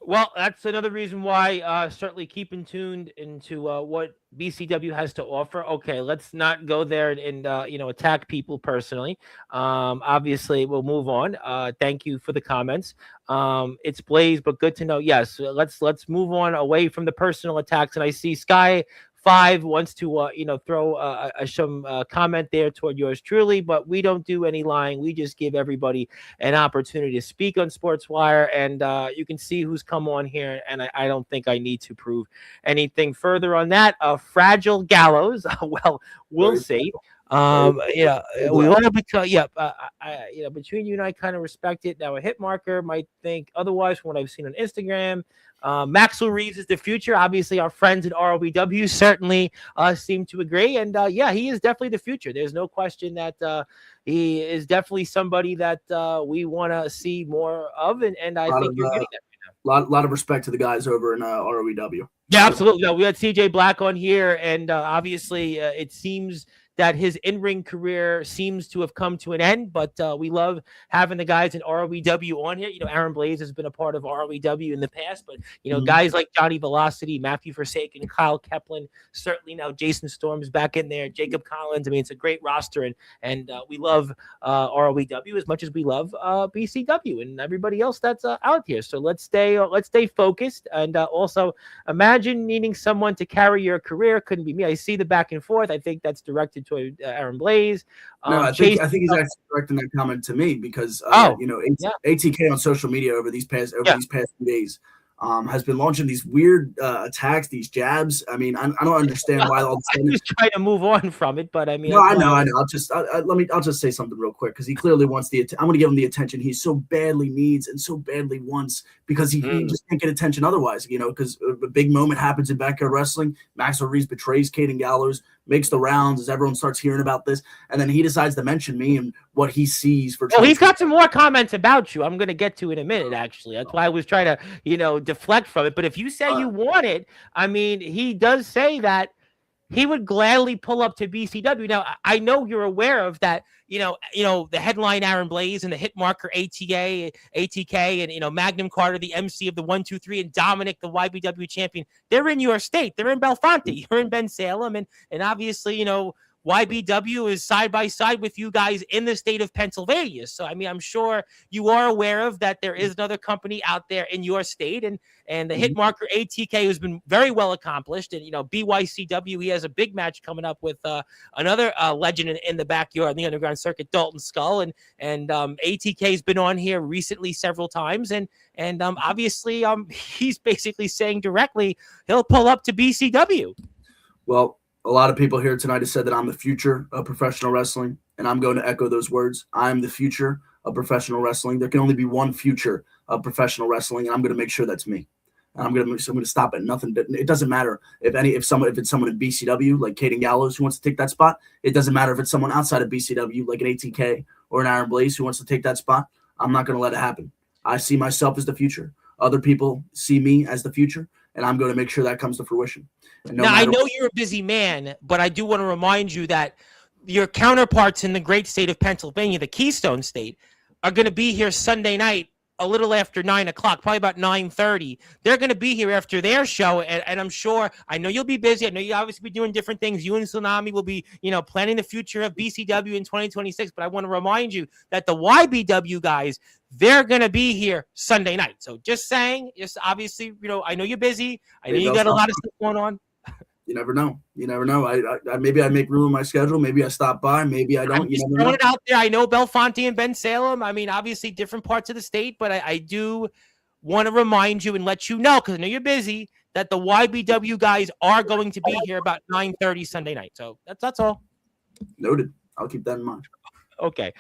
Well, that's another reason why certainly keeping tuned into what BCW has to offer. Okay, let's not go there and attack people personally. Obviously, we'll move on. Thank you for the comments. It's Blaze, but good to know. Yes, let's move on away from the personal attacks. And I see Sky 5 wants to throw some comment there toward yours truly, but we don't do any lying. We just give everybody an opportunity to speak on Sportswire, and you can see who's come on here, and I don't think I need to prove anything further on that. Fragile Gallows, well, we'll see. We want to become, between you and I kind of respect it. Now, a hit marker might think otherwise from what I've seen on Instagram. Maxel Reeves is the future. Obviously, our friends at ROBW certainly seem to agree. And he is definitely the future. There's no question that he is definitely somebody that we want to see more of. And I think you're getting that right now. Lot of respect to the guys over in ROBW. Yeah, absolutely. No, we had CJ Black on here, and obviously it seems that his in-ring career seems to have come to an end, but we love having the guys in ROEW on here. Aaron Blaze has been a part of ROEW in the past, but, guys like Johnny Velocity, Matthew Forsaken, Kyle Keplin, certainly now Jason Storm is back in there, Jacob Collins. I mean, it's a great roster, and we love ROEW as much as we love BCW and everybody else that's out here. So let's stay focused, and also imagine needing someone to carry your career. Couldn't be me. I see the back and forth. I think that's directed to Aaron Blaze. No, I think he's actually directing that comment to me because ATK on social media over these past few days has been launching these weird attacks, these jabs. I mean, I don't understand why all of a sudden. I'm just trying to move on from it, but I mean, no, I know. I'll just say something real quick because he clearly wants I'm going to give him the attention he so badly needs and so badly wants because he just can't get attention otherwise. Because a big moment happens in backyard wrestling. Maxel Reeves betrays Caden Gallows, makes the rounds as everyone starts hearing about this, and then he decides to mention me and what he sees for. Well, he's got some more comments about you. I'm going to get to in a minute. Actually, that's why I was trying to deflect from it. But if you say you want it, I mean, he does say that he would gladly pull up to BCW. Now, I know you're aware of that. The headline Aaron Blaze and the hit marker ATK, and Magnum Carter, the MC of the 1, 2, 3, and Dominic, the YBW champion. They're in your state. They're in Belfonte. You're in Ben Salem, and obviously, YBW is side by side with you guys in the state of Pennsylvania. So, I mean, I'm sure you are aware of that there is another company out there in your state, and the hit marker ATK has been very well accomplished. And, BYCW, he has a big match coming up with another legend in the backyard in the underground circuit, Dalton Skull. And ATK has been on here recently several times. And obviously, he's basically saying directly he'll pull up to BCW. Well, a lot of people here tonight have said that I'm the future of professional wrestling, and I'm going to echo those words. I'm the future of professional wrestling. There can only be one future of professional wrestling, and I'm going to make sure that's me. And I'm going to stop at nothing. It doesn't matter if it's someone in BCW like Caden Gallows who wants to take that spot. It doesn't matter if it's someone outside of BCW like an ATK or an Iron Blaze who wants to take that spot. I'm not going to let it happen. I see myself as the future. Other people see me as the future, and I'm going to make sure that comes to fruition. Now, I know you're a busy man, but I do want to remind you that your counterparts in the great state of Pennsylvania, the Keystone State, are going to be here Sunday night a little after 9 o'clock, probably about 9:30. They're going to be here after their show, and I'm sure, I know you'll be busy. I know you'll obviously be doing different things. You and Tsunami will be, planning the future of BCW in 2026, but I want to remind you that the YBW guys, they're going to be here Sunday night. So just saying, just obviously, I know you're busy. I know you got a lot of stuff going on. You never know. I maybe I make room in my schedule. Maybe I stop by. Maybe I don't. I'm just throwing it out there. I know Belfonte and Ben Salem. I mean, obviously different parts of the state, but I do want to remind you and let you know, because I know you're busy, that the YBW guys are going to be here about 9:30 Sunday night. So that's all. Noted. I'll keep that in mind. Okay.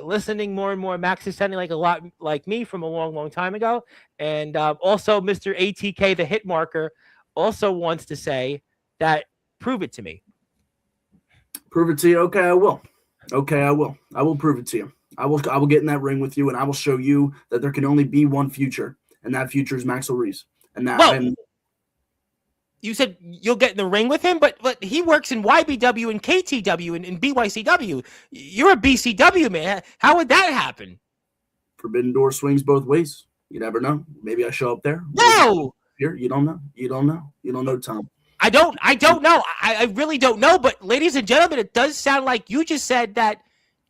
Listening more and more, Max is sounding like a lot like me from a long, long time ago. And also Mr. ATK, the hit marker, also wants to say that prove it to me. Prove it to you? Okay, I will. I will prove it to you. I will get in that ring with you, and I will show you that there can only be one future, and that future is Maxel Reeves. And that you said you'll get in the ring with him, but he works in YBW and KTW and BYCW. You're a BCW man. How would that happen? Forbidden door swings both ways. You never know. Maybe I show up there. No. Here, you don't know. You don't know, Tom. I don't know. I really don't know. But ladies and gentlemen, it does sound like you just said that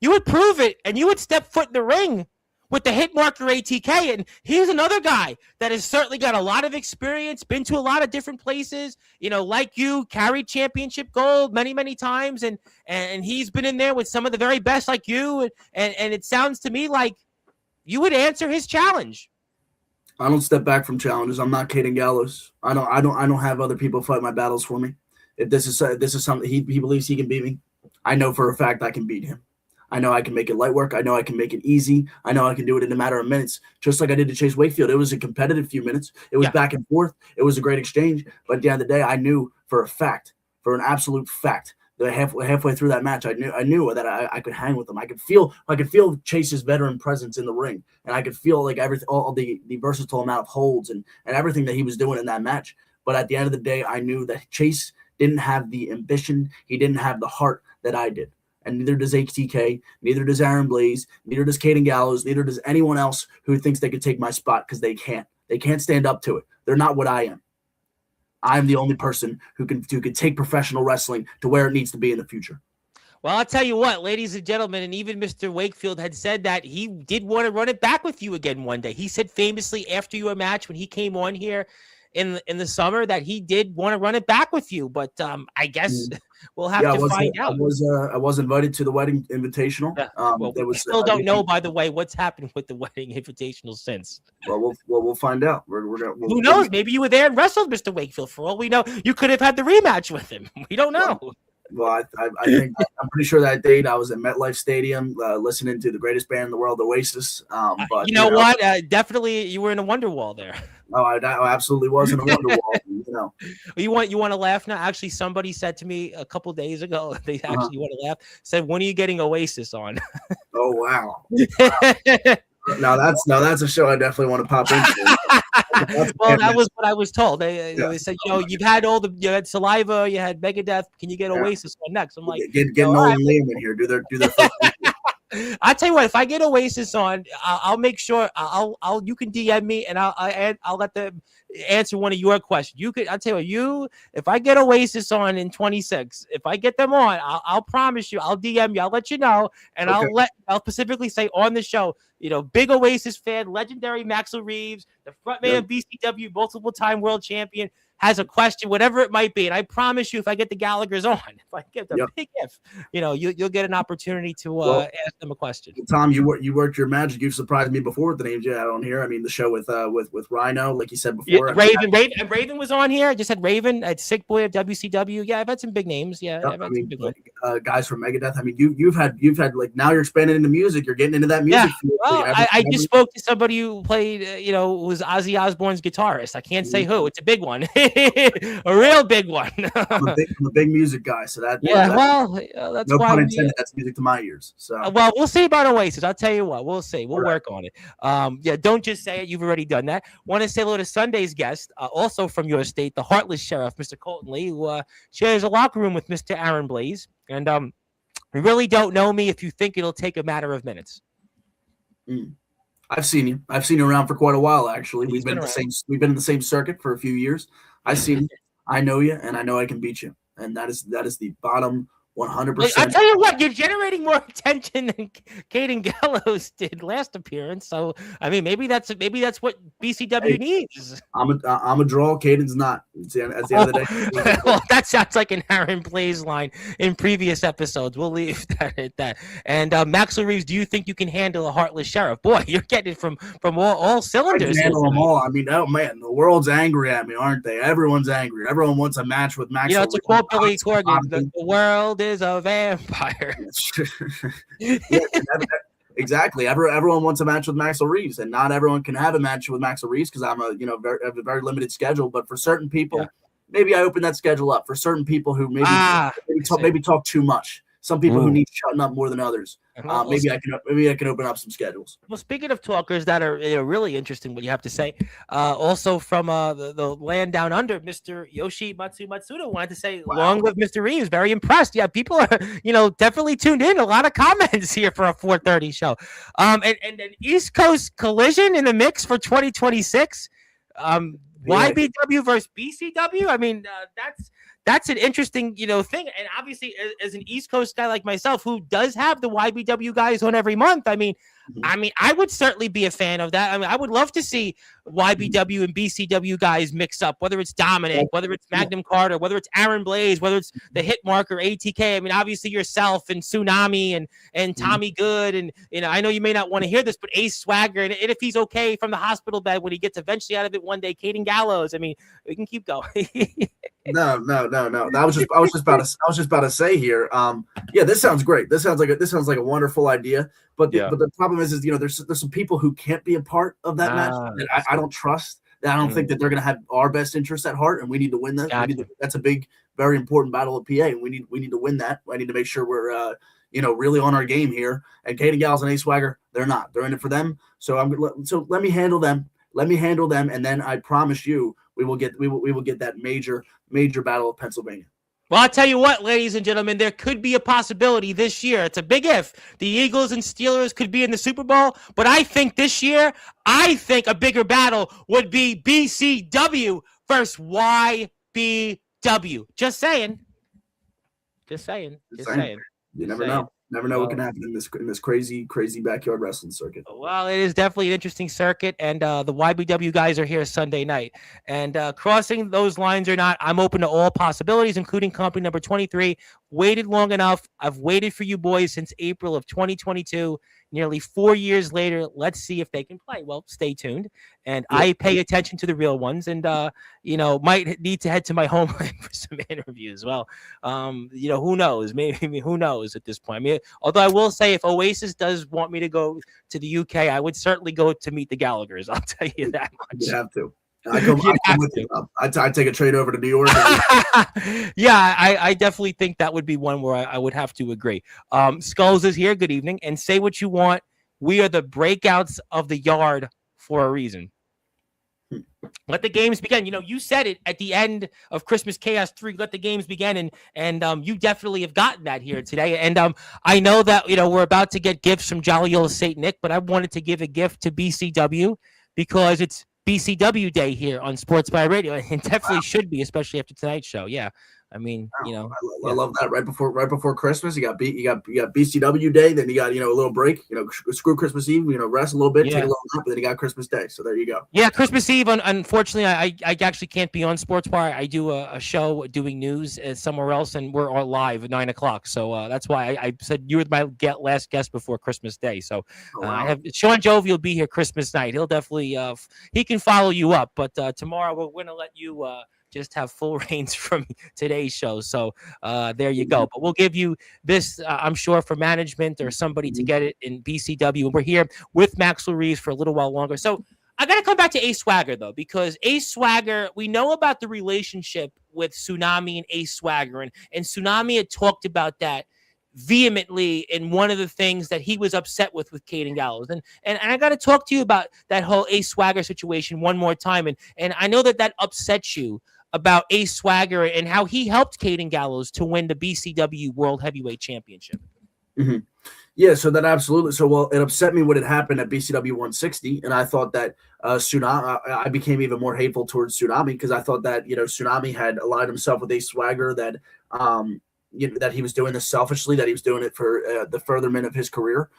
you would prove it and you would step foot in the ring with the hit marker ATK. And here's another guy that has certainly got a lot of experience, been to a lot of different places, like you, carried championship gold many, many times. And he's been in there with some of the very best like you. And it sounds to me like you would answer his challenge. I don't step back from challenges. I'm not Caden Gallows. I don't have other people fight my battles for me. If this is something he believes he can beat me, I know for a fact I can beat him. I know I can make it light work. I know I can make it easy. I know I can do it in a matter of minutes, just like I did to Chase Wakefield. It was a competitive few minutes. It was back and forth. It was a great exchange. But at the end of the day, I knew for a fact, for an absolute fact, that halfway through that match, I knew that I could hang with him. I could feel Chase's veteran presence in the ring, and I could feel like all the versatile amount of holds and everything that he was doing in that match. But at the end of the day, I knew that Chase didn't have the ambition. He didn't have the heart that I did. And neither does HTK, neither does Iron Blaze, neither does Caden Gallows, neither does anyone else who thinks they could take my spot, because they can't. They can't stand up to it. They're not what I am. I'm the only person who can take professional wrestling to where it needs to be in the future. Well, I'll tell you what, ladies and gentlemen, and even Mr. Wakefield had said that he did want to run it back with you again one day. He said famously after your match when he came on here in the summer that he did want to run it back with you, but I guess we'll have to find out. I was invited to the wedding invitational. We still don't know, by the way, what's happened with the wedding invitational since. Well, we'll find out. Who knows? Maybe you were there and wrestled Mr. Wakefield. For all we know, you could have had the rematch with him. We don't know. Well, I think I'm pretty sure that date I was at MetLife Stadium listening to the greatest band in the world, Oasis. But you know what? Definitely, you were in a Wonderwall there. Oh, I absolutely was in a Wonderwall. You want to laugh now? Actually, somebody said to me a couple days ago, they actually want to laugh. Said, "When are you getting Oasis on?" Oh wow! Now that's a show I definitely want to pop into. Well, that was what I was told. They said, you've had you had Saliva, you had Megadeth. Can you get Oasis on next? I'm like, get Nolan Liam in here. Do their first I'll tell you what. If I get Oasis on, I'll make sure. You can DM me, and I'll let them answer one of your questions. You could. I'll tell you. If I get Oasis on in 26, if I get them on, I'll promise you. I'll DM you. I'll let you know, and Okay. I'll specifically say on the show. Big Oasis fan, legendary Maxel Reeves, the frontman of BCW, multiple-time world champion, has a question, whatever it might be. And I promise you, if I get the Gallagher's on, if I get the big if, you'll get an opportunity to ask them a question. Tom, you worked your magic. You surprised me before with the names you had on here. I mean, the show with Rhino, like you said before. Yeah, Raven was on here. I just had Raven at Sick Boy of WCW. Yeah, I've had some big names. Yeah, I've had some big ones. Guys from Megadeth. I mean, you've had like, now you're expanding into music. You're getting into that music. Yeah. Well, I just spoke to somebody who played, who was Ozzy Osbourne's guitarist. I can't say who. It's a big one, a real big one. I'm a big music guy, so that's no pun intended. That's music to my ears. So well, we'll see about Oasis. I'll tell you what, we'll see. We'll work on it. Don't just say it. You've already done that. Want to say hello to Sunday's guest, also from your state, the Heartless Sheriff, Mr. Colton Lee, who shares a locker room with Mr. Aaron Blaze. And you really don't know me if you think it'll take a matter of minutes. I've seen you. I've seen you around for quite a while, actually. We've been in the same circuit for a few years. I've seen you. I know you, and I know I can beat you. And that is the bottom 100%. I'll tell you what, you're generating more attention than Caden Gallows did last appearance. So I mean, maybe that's what BCW needs. I'm a draw. Caden's not. At the end of the day. Well, that sounds like an Aaron Blaze line in previous episodes. We'll leave that at that. And Maxel Reeves, do you think you can handle a Heartless Sheriff? Boy, you're getting it from all cylinders. I can handle them all. I mean, oh man, the world's angry at me, aren't they? Everyone's angry. Everyone wants a match with Maxel. It's a quote Billy Corgan. The world is a vampire. Exactly. Everyone wants a match with Maxel Reeves, and not everyone can have a match with Maxel Reeves because I'm have a very limited schedule. But for certain people, maybe I open that schedule up. For certain people who maybe talk too much. Some people who need shutting up more than others. Maybe I can open up some schedules. Well, speaking of talkers that are really interesting, what you have to say. Also from the land down under, Mr. Yoshi Matsuda wanted to say, long live Mr. Reeves. Very impressed. Yeah, people are definitely tuned in. A lot of comments here for a 4:30 show. And an East Coast collision in the mix for 2026. YBW versus BCW. I mean, that's an interesting, thing. And obviously, as an East Coast guy like myself, who does have the YBW guys on every month, I mean, I would certainly be a fan of that. I mean, I would love to see YBW and BCW guys mix up, whether it's Dominic, whether it's Magnum Carter, whether it's Aaron Blaze, whether it's the hit marker ATK. I mean, obviously yourself and Tsunami and Tommy Good. And, I know you may not want to hear this, but Ace Swagger. And if he's okay from the hospital bed when he gets eventually out of it one day, Caden Gallows. I mean, we can keep going. No. I was just about to say here. This sounds great. This sounds like a wonderful idea. But the problem is there's some people who can't be a part of that match that I don't trust. I don't think that they're going to have our best interests at heart, and we need to win that. That's a big, very important battle of PA, and we need to win that. I need to make sure we're really on our game here. And Caden Gallows and Ace Swagger, they're not. They're in it for them. So let me handle them. And then I promise you, we will get that major battle of Pennsylvania. Well, I'll tell you what, ladies and gentlemen, there could be a possibility this year. It's a big if. The Eagles and Steelers could be in the Super Bowl, but I think this year, a bigger battle would be BCW versus YBW. Just saying. You never know. Never know what can happen in this crazy backyard wrestling circuit. Well, it is definitely an interesting circuit, and the YBW guys are here Sunday night. And crossing those lines or not, I'm open to all possibilities, including company number 23. Waited long enough. I've waited for you boys since April of 2022. Nearly 4 years later, let's see if they can play. Well, stay tuned. And I pay attention to the real ones, and might need to head to my homeland for some interviews. Well, who knows? Maybe who knows at this point. I mean, although I will say, if Oasis does want me to go to the UK, I would certainly go to meet the Gallaghers. I'll tell you that much. You have to. I take a trade over to New York. Yeah, I definitely think that would be one where I would have to agree. Skulls is here. Good evening. And say what you want. We are the breakouts of the yard for a reason. Let the games begin. You said it at the end of Christmas Chaos 3. Let the games begin, and you definitely have gotten that here today. And I know that we're about to get gifts from Jolly Old Saint Nick, but I wanted to give a gift to BCW because it's BCW Day here on Sportswire Radio, and it definitely should be, especially after tonight's show. Yeah, I mean, I love that. Right before Christmas, you got BCW Day, then you got a little break. Screw Christmas Eve. Rest a little bit, take a little nap, and then you got Christmas Day. So there you go. Yeah, Christmas Eve. Unfortunately, I actually can't be on Sportswire. I do a show doing news somewhere else, and we're all live at 9:00. So that's why I said you were my last guest before Christmas Day. So I have Sean Jovi will be here Christmas night. He'll definitely he can follow you up, but tomorrow we're going to let you. Just have full reins from today's show. So there you go. But we'll give you this, I'm sure, for management or somebody to get it in BCW. And we're here with Maxel Reeves for a little while longer. So I got to come back to Ace Swagger, though, because Ace Swagger, we know about the relationship with Tsunami and Ace Swagger. And Tsunami had talked about that vehemently in one of the things that he was upset with Caden Gallows. And I got to talk to you about that whole Ace Swagger situation one more time. And I know that upsets you about Ace Swagger and how he helped Caden Gallows to win the BCW World Heavyweight Championship. Mm-hmm. Yeah, so that absolutely. So, well, it upset me when it happened at BCW 160, and I thought that Tsunami, I became even more hateful towards Tsunami because I thought that, Tsunami had aligned himself with Ace Swagger, that, that he was doing this selfishly, that he was doing it for the furtherment of his career.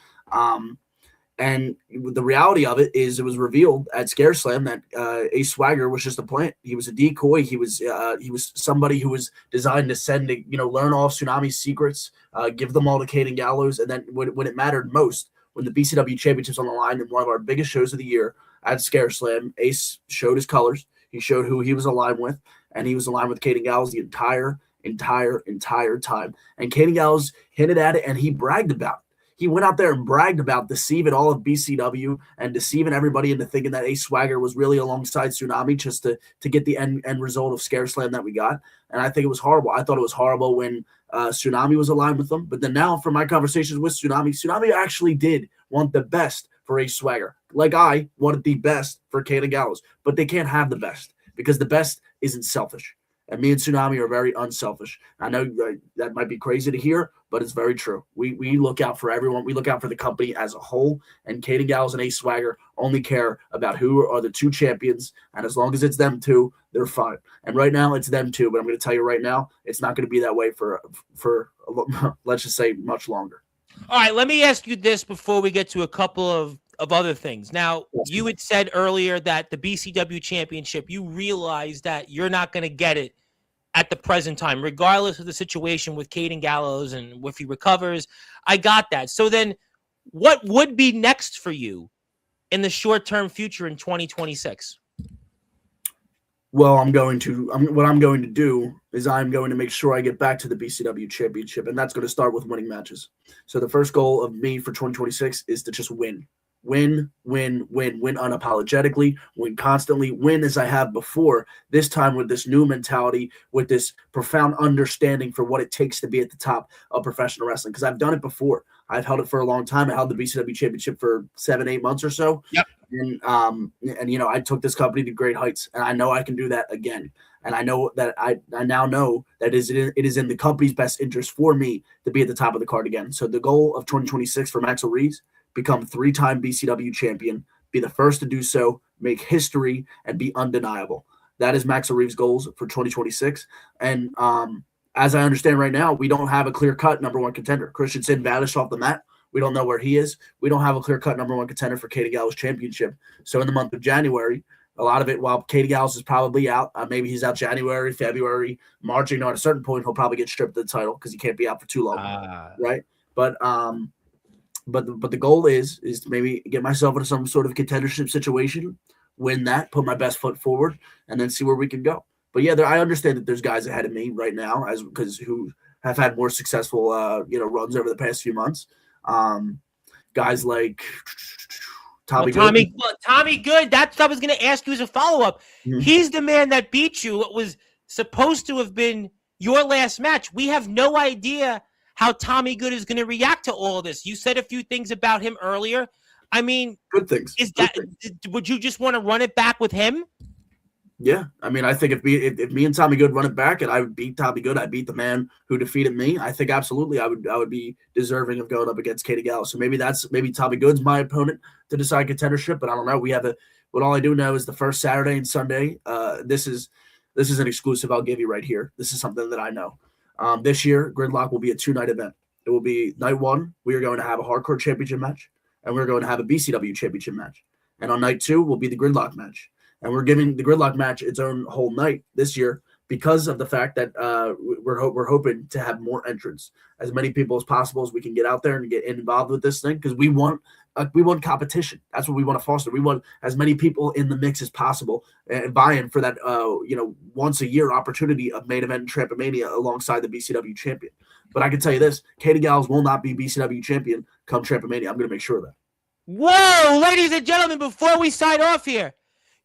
And the reality of it is it was revealed at Scare Slam that Ace Swagger was just a plant. He was a decoy. He was somebody who was designed to send to, learn all of Tsunami's secrets, give them all to Caden Gallows. And then when it mattered most, when the BCW Championship's on the line in one of our biggest shows of the year at Scare Slam, Ace showed his colors. He showed who he was aligned with, and he was aligned with Caden Gallows the entire time. And Caden Gallows hinted at it, and he bragged about it. He went out there and bragged about deceiving all of BCW and deceiving everybody into thinking that Ace Swagger was really alongside Tsunami just to get the end result of Scare Slam that we got. And I think it was horrible. I thought it was horrible when Tsunami was aligned with them. But then now from my conversations with Tsunami actually did want the best for Ace Swagger. Like I wanted the best for Caden Gallows. But they can't have the best because the best isn't selfish. And me and Tsunami are very unselfish. I know that might be crazy to hear, but it's very true. We look out for everyone. We look out for the company as a whole. And Caden Gallows and Ace Swagger only care about who are the two champions. And as long as it's them two, they're fine. And right now it's them two. But I'm going to tell you right now, it's not going to be that way for let's just say much longer. All right, let me ask you this before we get to a couple of other things. Now, you had said earlier that the BCW Championship, you realize that you're not going to get it at the present time, regardless of the situation with Caden Gallows and if he recovers. I got that. So then what would be next for you in the short-term future in 2026? Well, what I'm going to do is I'm going to make sure I get back to the BCW Championship, and that's going to start with winning matches. So the first goal of me for 2026 is to just win unapologetically, win constantly, win as I have before, this time with this new mentality, with this profound understanding for what it takes to be at the top of professional wrestling. Because I've done it before. I've held it for a long time. I held the BCW Championship for 7-8 months or so. Yep. And I took this company to great heights, and I know I can do that again. And I know that I now know that it is in the company's best interest for me to be at the top of the card again. So the goal of 2026 for Maxel Reeves, become 3-time BCW champion, be the first to do so, make history, and be undeniable. That is Maxel Reeves' goals for 2026. And as I understand right now, we don't have a clear-cut number one contender. Christian Sin vanished off the mat. We don't know where he is. We don't have a clear-cut number one contender for Caden Gallows championship. So in the month of January, a lot of it, while Caden Gallows is probably out, maybe he's out January, February, March. At a certain point, he'll probably get stripped of the title because he can't be out for too long, right? But the goal is to maybe get myself into some sort of contendership situation, win that, put my best foot forward, and then see where we can go. But yeah, I understand that there's guys ahead of me right now, who have had more successful runs over the past few months. Guys like Tommy Good. Tommy Good. That's what I was going to ask you as a follow-up. Mm-hmm. He's the man that beat you. It was supposed to have been your last match. We have no idea how Tommy Good is going to react to all of this. You said a few things about him earlier. I mean, good things. Would you just want to run it back with him? Yeah, I mean, I think if me and Tommy Good run it back, and I would beat Tommy Good, I beat the man who defeated me. I think absolutely I would be deserving of going up against Katie Gallo. So maybe Tommy Good's my opponent to decide contendership, but I don't know. But all I do know is the first Saturday and Sunday. This is an exclusive I'll give you right here. This is something that I know. This year, Gridlock will be a 2-night event. It will be night one. We are going to have a hardcore championship match, and we're going to have a BCW championship match. And on night two will be the Gridlock match. And we're giving the Gridlock match its own whole night this year because of the fact that we're hoping to have more entrants, as many people as possible as we can get out there and get involved with this thing, because we want competition. That's what we want to foster. We want as many people in the mix as possible and buy-in for that once a year opportunity of main event and Trampomania alongside the BCW champion. But I can tell you this: Katie Gallows will not be BCW champion come Trampomania. I'm going to make sure of that. Whoa, ladies and gentlemen, before we sign off here,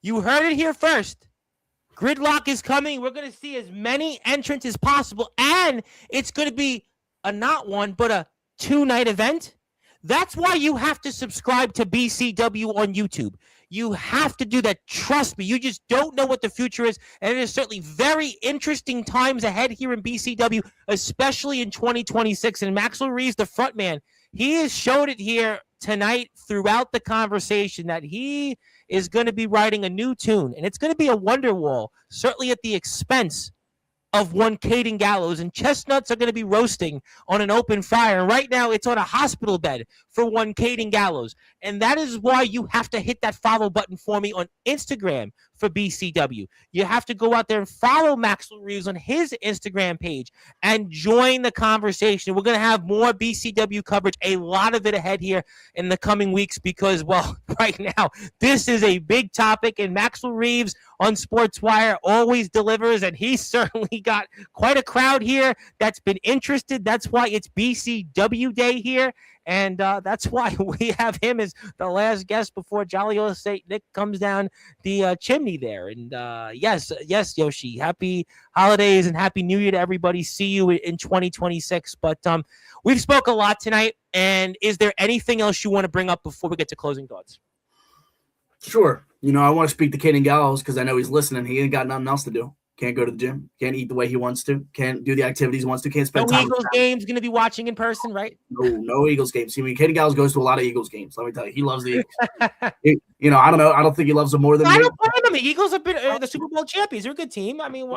you heard it here first. Gridlock is coming. We're going to see as many entrants as possible, and it's going to be a not one, but a 2-night event. That's why you have to subscribe to BCW on YouTube. You have to do that. Trust me, you just don't know what the future is, and it is certainly very interesting times ahead here in BCW, especially in 2026. And Maxel Reeves, the front man, he has showed it here tonight throughout the conversation that he is going to be writing a new tune, and it's going to be a Wonderwall, certainly at the expense of one Caden Gallows, and chestnuts are going to be roasting on an open fire. And right now, it's on a hospital bed for one Caden Gallows. And that is why you have to hit that follow button for me on Instagram for BCW. You have to go out there and follow Maxel Reeves on his Instagram page and join the conversation. We're going to have more BCW coverage, a lot of it ahead here in the coming weeks because, well, right now, this is a big topic, and Maxel Reeves on Sportswire always delivers, and he certainly got quite a crowd here that's been interested. That's why it's BCW Day here, and that's why we have him as the last guest before Jolly Old St. Nick comes down the chimney there. And yes, Yoshi, happy holidays and happy New Year to everybody. See you in 2026. But we've spoke a lot tonight, and is there anything else you want to bring up before we get to closing thoughts? Sure. I want to speak to Caden Gallows because I know he's listening. He ain't got nothing else to do. Can't go to the gym. Can't eat the way he wants to. Can't do the activities he wants to. Can't spend time. No Eagles games. Going to be watching in person, right? No Eagles games. I mean, Caden Gallows goes to a lot of Eagles games. Let me tell you, he loves the Eagles. I don't know. I don't think he loves them more than me. I don't blame him. The Eagles have been the Super Bowl champions. They're a good team. I mean,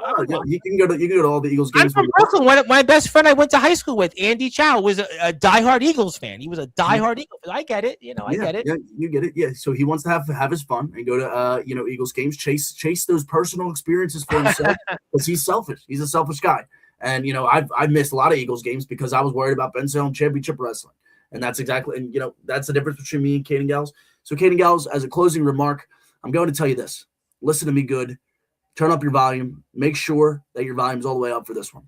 you can go to all the Eagles games. I'm from Brooklyn. My best friend I went to high school with, Andy Chow, was a diehard Eagles fan. He was a diehard Eagles fan. I get it. I get it. Yeah, you get it. Yeah. So he wants to have his fun and go to Eagles games. Chase those personal experiences for himself because he's selfish. He's a selfish guy. And I've missed a lot of Eagles games because I was worried about Ben Salem championship wrestling. And that's exactly that's the difference between me and Caden Gallows. So Caden Gallows, as a closing remark, I'm going to tell you this. Listen to me good. Turn up your volume. Make sure that your volume's all the way up for this one.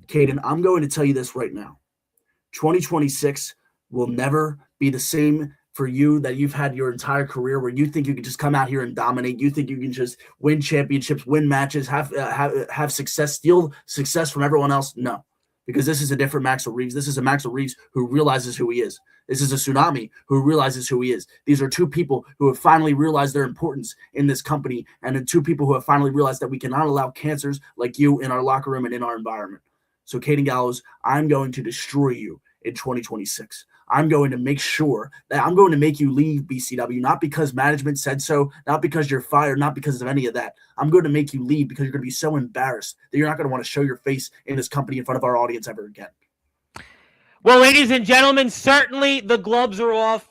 Caden, I'm going to tell you this right now. 2026 will never be the same for you that you've had your entire career, where you think you can just come out here and dominate. You think you can just win championships, win matches, have success, steal success from everyone else. No, because this is a different Maxel Reeves. This is a Maxel Reeves who realizes who he is. This is a Tsunami who realizes who he is. These are two people who have finally realized their importance in this company, and the two people who have finally realized that we cannot allow cancers like you in our locker room and in our environment. So Caden Gallows, I'm going to destroy you in 2026. I'm going to make sure that I'm going to make you leave BCW, not because management said so, not because you're fired, not because of any of that. I'm going to make you leave because you're going to be so embarrassed that you're not going to want to show your face in this company in front of our audience ever again. Well, ladies and gentlemen, certainly the gloves are off.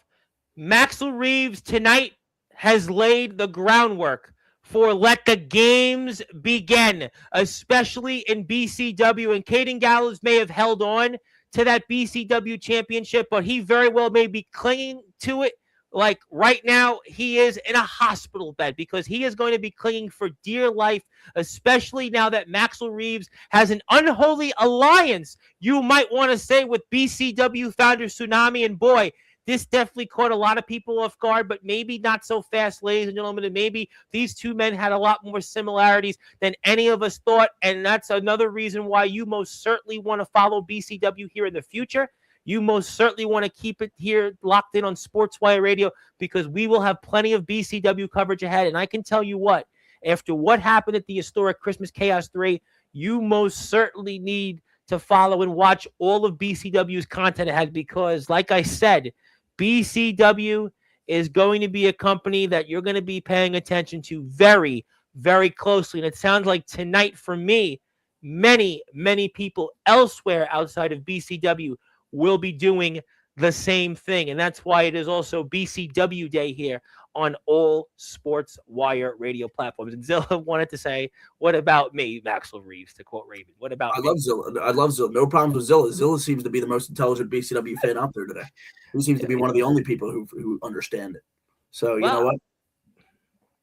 Maxel Reeves tonight has laid the groundwork for let the games begin, especially in BCW. And Caden Gallows may have held on to that BCW championship, but he very well may be clinging to it. Like right now, he is in a hospital bed because he is going to be clinging for dear life, especially now that Maxel Reeves has an unholy alliance, you might want to say, with BCW founder Tsunami. And boy, this definitely caught a lot of people off guard, but maybe not so fast, ladies and gentlemen. And maybe these two men had a lot more similarities than any of us thought. And that's another reason why you most certainly want to follow BCW here in the future. You most certainly want to keep it here locked in on Sportswire Radio, because we will have plenty of BCW coverage ahead. And I can tell you what, after what happened at the historic Christmas Chaos 3, you most certainly need to follow and watch all of BCW's content ahead because, like I said, BCW is going to be a company that you're going to be paying attention to very, very closely. And it sounds like tonight, for me, many, many people elsewhere outside of BCW will be doing the same thing. And that's why it is also BCW Day here on all Sportswire radio platforms. And Zilla wanted to say, what about me, Maxel Reeves, to quote Raven? What about me? Love Zilla. I love Zilla. No problems with Zilla. Zilla seems to be the most intelligent BCW fan out there today. He seems to be one of the only people who understand it. So, you know what?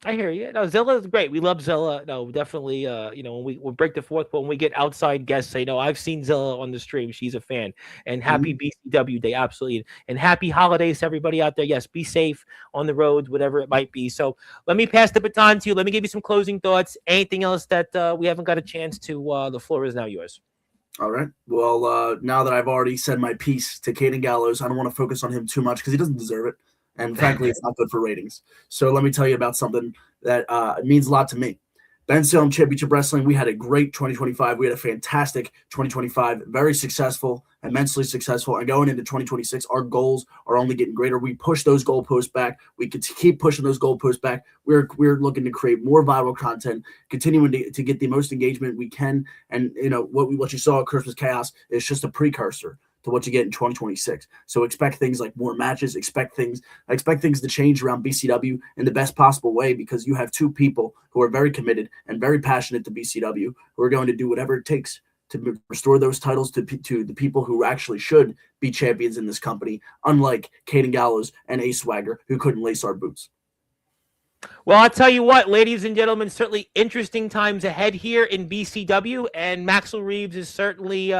I hear you. No, Zilla is great. We love Zilla. No, definitely. When we'll break the fourth, but when we get outside guests, say, no, I've seen Zilla on the stream. She's a fan. And happy BCW Day, absolutely. And happy holidays to everybody out there. Yes, be safe on the roads, whatever it might be. So let me pass the baton to you. Let me give you some closing thoughts. Anything else that we haven't got a chance to? The floor is now yours. All right. Well, now that I've already said my piece to Caden Gallows, I don't want to focus on him too much because he doesn't deserve it. And frankly, it's not good for ratings. So let me tell you about something that means a lot to me. Ben Salem Championship Wrestling, we had a great 2025. We had a fantastic 2025, very successful, immensely successful. And going into 2026, our goals are only getting greater. We push those goalposts back. We could keep pushing those goalposts back. We're looking to create more viral content, continuing to get the most engagement we can. And, what you saw at Christmas Chaos is just a precursor to what you get in 2026. So expect things like more matches, expect things to change around BCW in the best possible way because you have two people who are very committed and very passionate to BCW who are going to do whatever it takes to restore those titles to the people who actually should be champions in this company, unlike Caden Gallows and Ace Swagger, who couldn't lace our boots. Well, I'll tell you what, ladies and gentlemen, certainly interesting times ahead here in BCW, and Maxel Reeves has certainly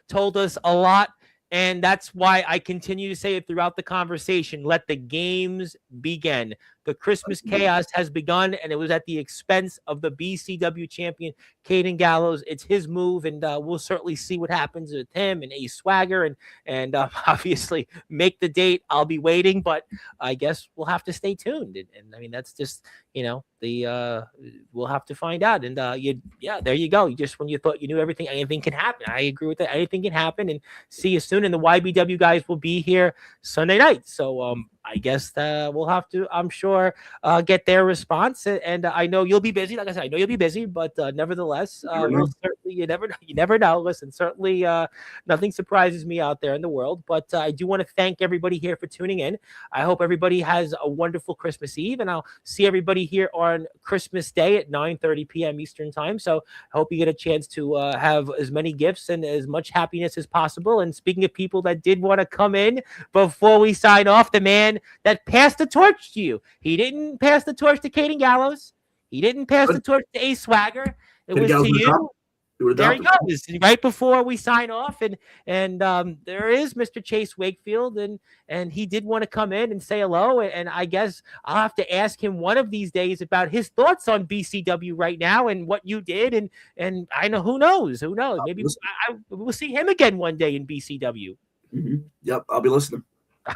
told us a lot. And that's why I continue to say it throughout the conversation. Let the games begin. The Christmas chaos has begun, and it was at the expense of the BCW champion, Caden Gallows. It's his move, and we'll certainly see what happens with him and Ace Swagger, and obviously make the date. I'll be waiting, but I guess we'll have to stay tuned. And I mean, that's just, we'll have to find out. And there you go. Just when you thought you knew everything, anything can happen. I agree with that. Anything can happen, and see you soon. And the YBW guys will be here Sunday night. So, I guess we'll have to, I'm sure, get their response. And I know you'll be busy. Like I said, I know you'll be busy, but nevertheless, we'll certainly, you never know. Listen, certainly nothing surprises me out there in the world. But I do want to thank everybody here for tuning in. I hope everybody has a wonderful Christmas Eve, and I'll see everybody here on Christmas Day at 9:30 p.m. Eastern Time. So I hope you get a chance to have as many gifts and as much happiness as possible. And speaking of people that did want to come in before we sign off, the man that passed the torch to you. He didn't pass the torch to Caden Gallows. He didn't pass the torch to Ace Swagger. It was to you. There he goes. Right before we sign off, and there is Mr. Chase Wakefield, and he did want to come in and say hello. And I guess I'll have to ask him one of these days about his thoughts on BCW right now and what you did. And I know who knows. Maybe we'll see him again one day in BCW. Mm-hmm. Yep, I'll be listening.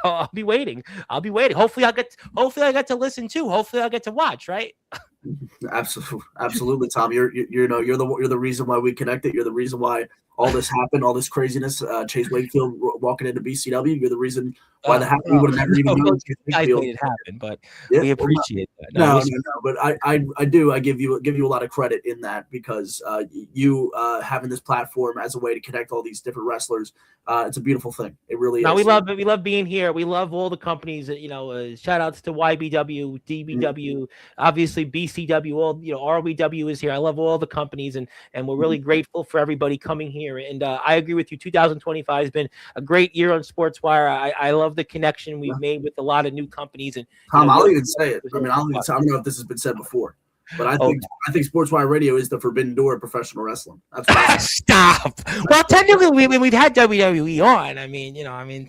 I'll be waiting. Hopefully I get to listen too. Hopefully I'll get to watch, right? Absolutely, Tom. You're the reason why we connected. You're the reason why all this happened, all this craziness. Chase Wakefield walking into BCW. You're the reason why that happened. We would have never even known Chase Wakefield. It happened, but we appreciate that. No. But I give you a lot of credit in that because you having this platform as a way to connect all these different wrestlers. It's a beautiful thing. It really is. We love being here. We love all the companies. Shout outs to YBW, DBW, obviously BCW. All ROBW is here. I love all the companies, and we're really grateful for everybody coming here. And I agree with you. 2025 has been a great year on Sportswire. I love the connection we've made with a lot of new companies. And Tom, I'll even say it. I don't know if this has been said before. But I think Sportswire Radio is the forbidden door of professional wrestling. That's what Stop. Well, technically, we've had WWE on.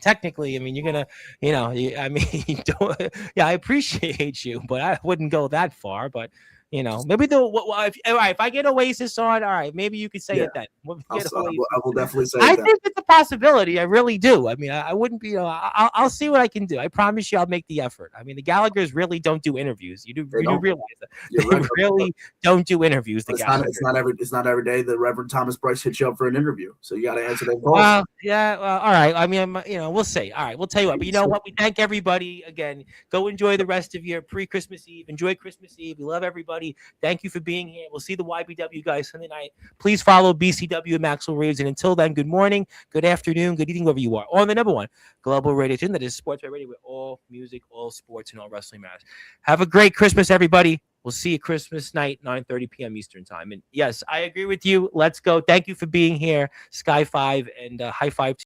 Technically, you're gonna, I appreciate you, but I wouldn't go that far. But Maybe if I get Oasis on, all right, maybe you could say Yeah. it then. I will definitely say I that. think it's a possibility. I really do. I mean, I wouldn't be. I'll see what I can do. I promise you, I'll make the effort. I mean, the Gallaghers really don't do interviews. You do realize that they really don't do interviews. The Gallaghers. It's not every day that Reverend Thomas Bryce hits you up for an interview. So you got to answer that call. Well, yeah. Well, all right. I mean, we'll see. All right, we'll tell you what. But you know what? We thank everybody again. Go enjoy the rest of your pre-Christmas Eve. Enjoy Christmas Eve. We love everybody. Thank you for being here. We'll see the YBW guys Sunday night. Please follow BCW and Maxel Reeves. And until then, good morning, good afternoon, good evening, wherever you are. On the number one global radio station that is Sportzwire Radio, where all music, all sports, and all wrestling matters. Have a great Christmas, everybody. We'll see you Christmas night, 9:30 p.m. Eastern time. And yes, I agree with you. Let's go. Thank you for being here, Sky 5, and high five to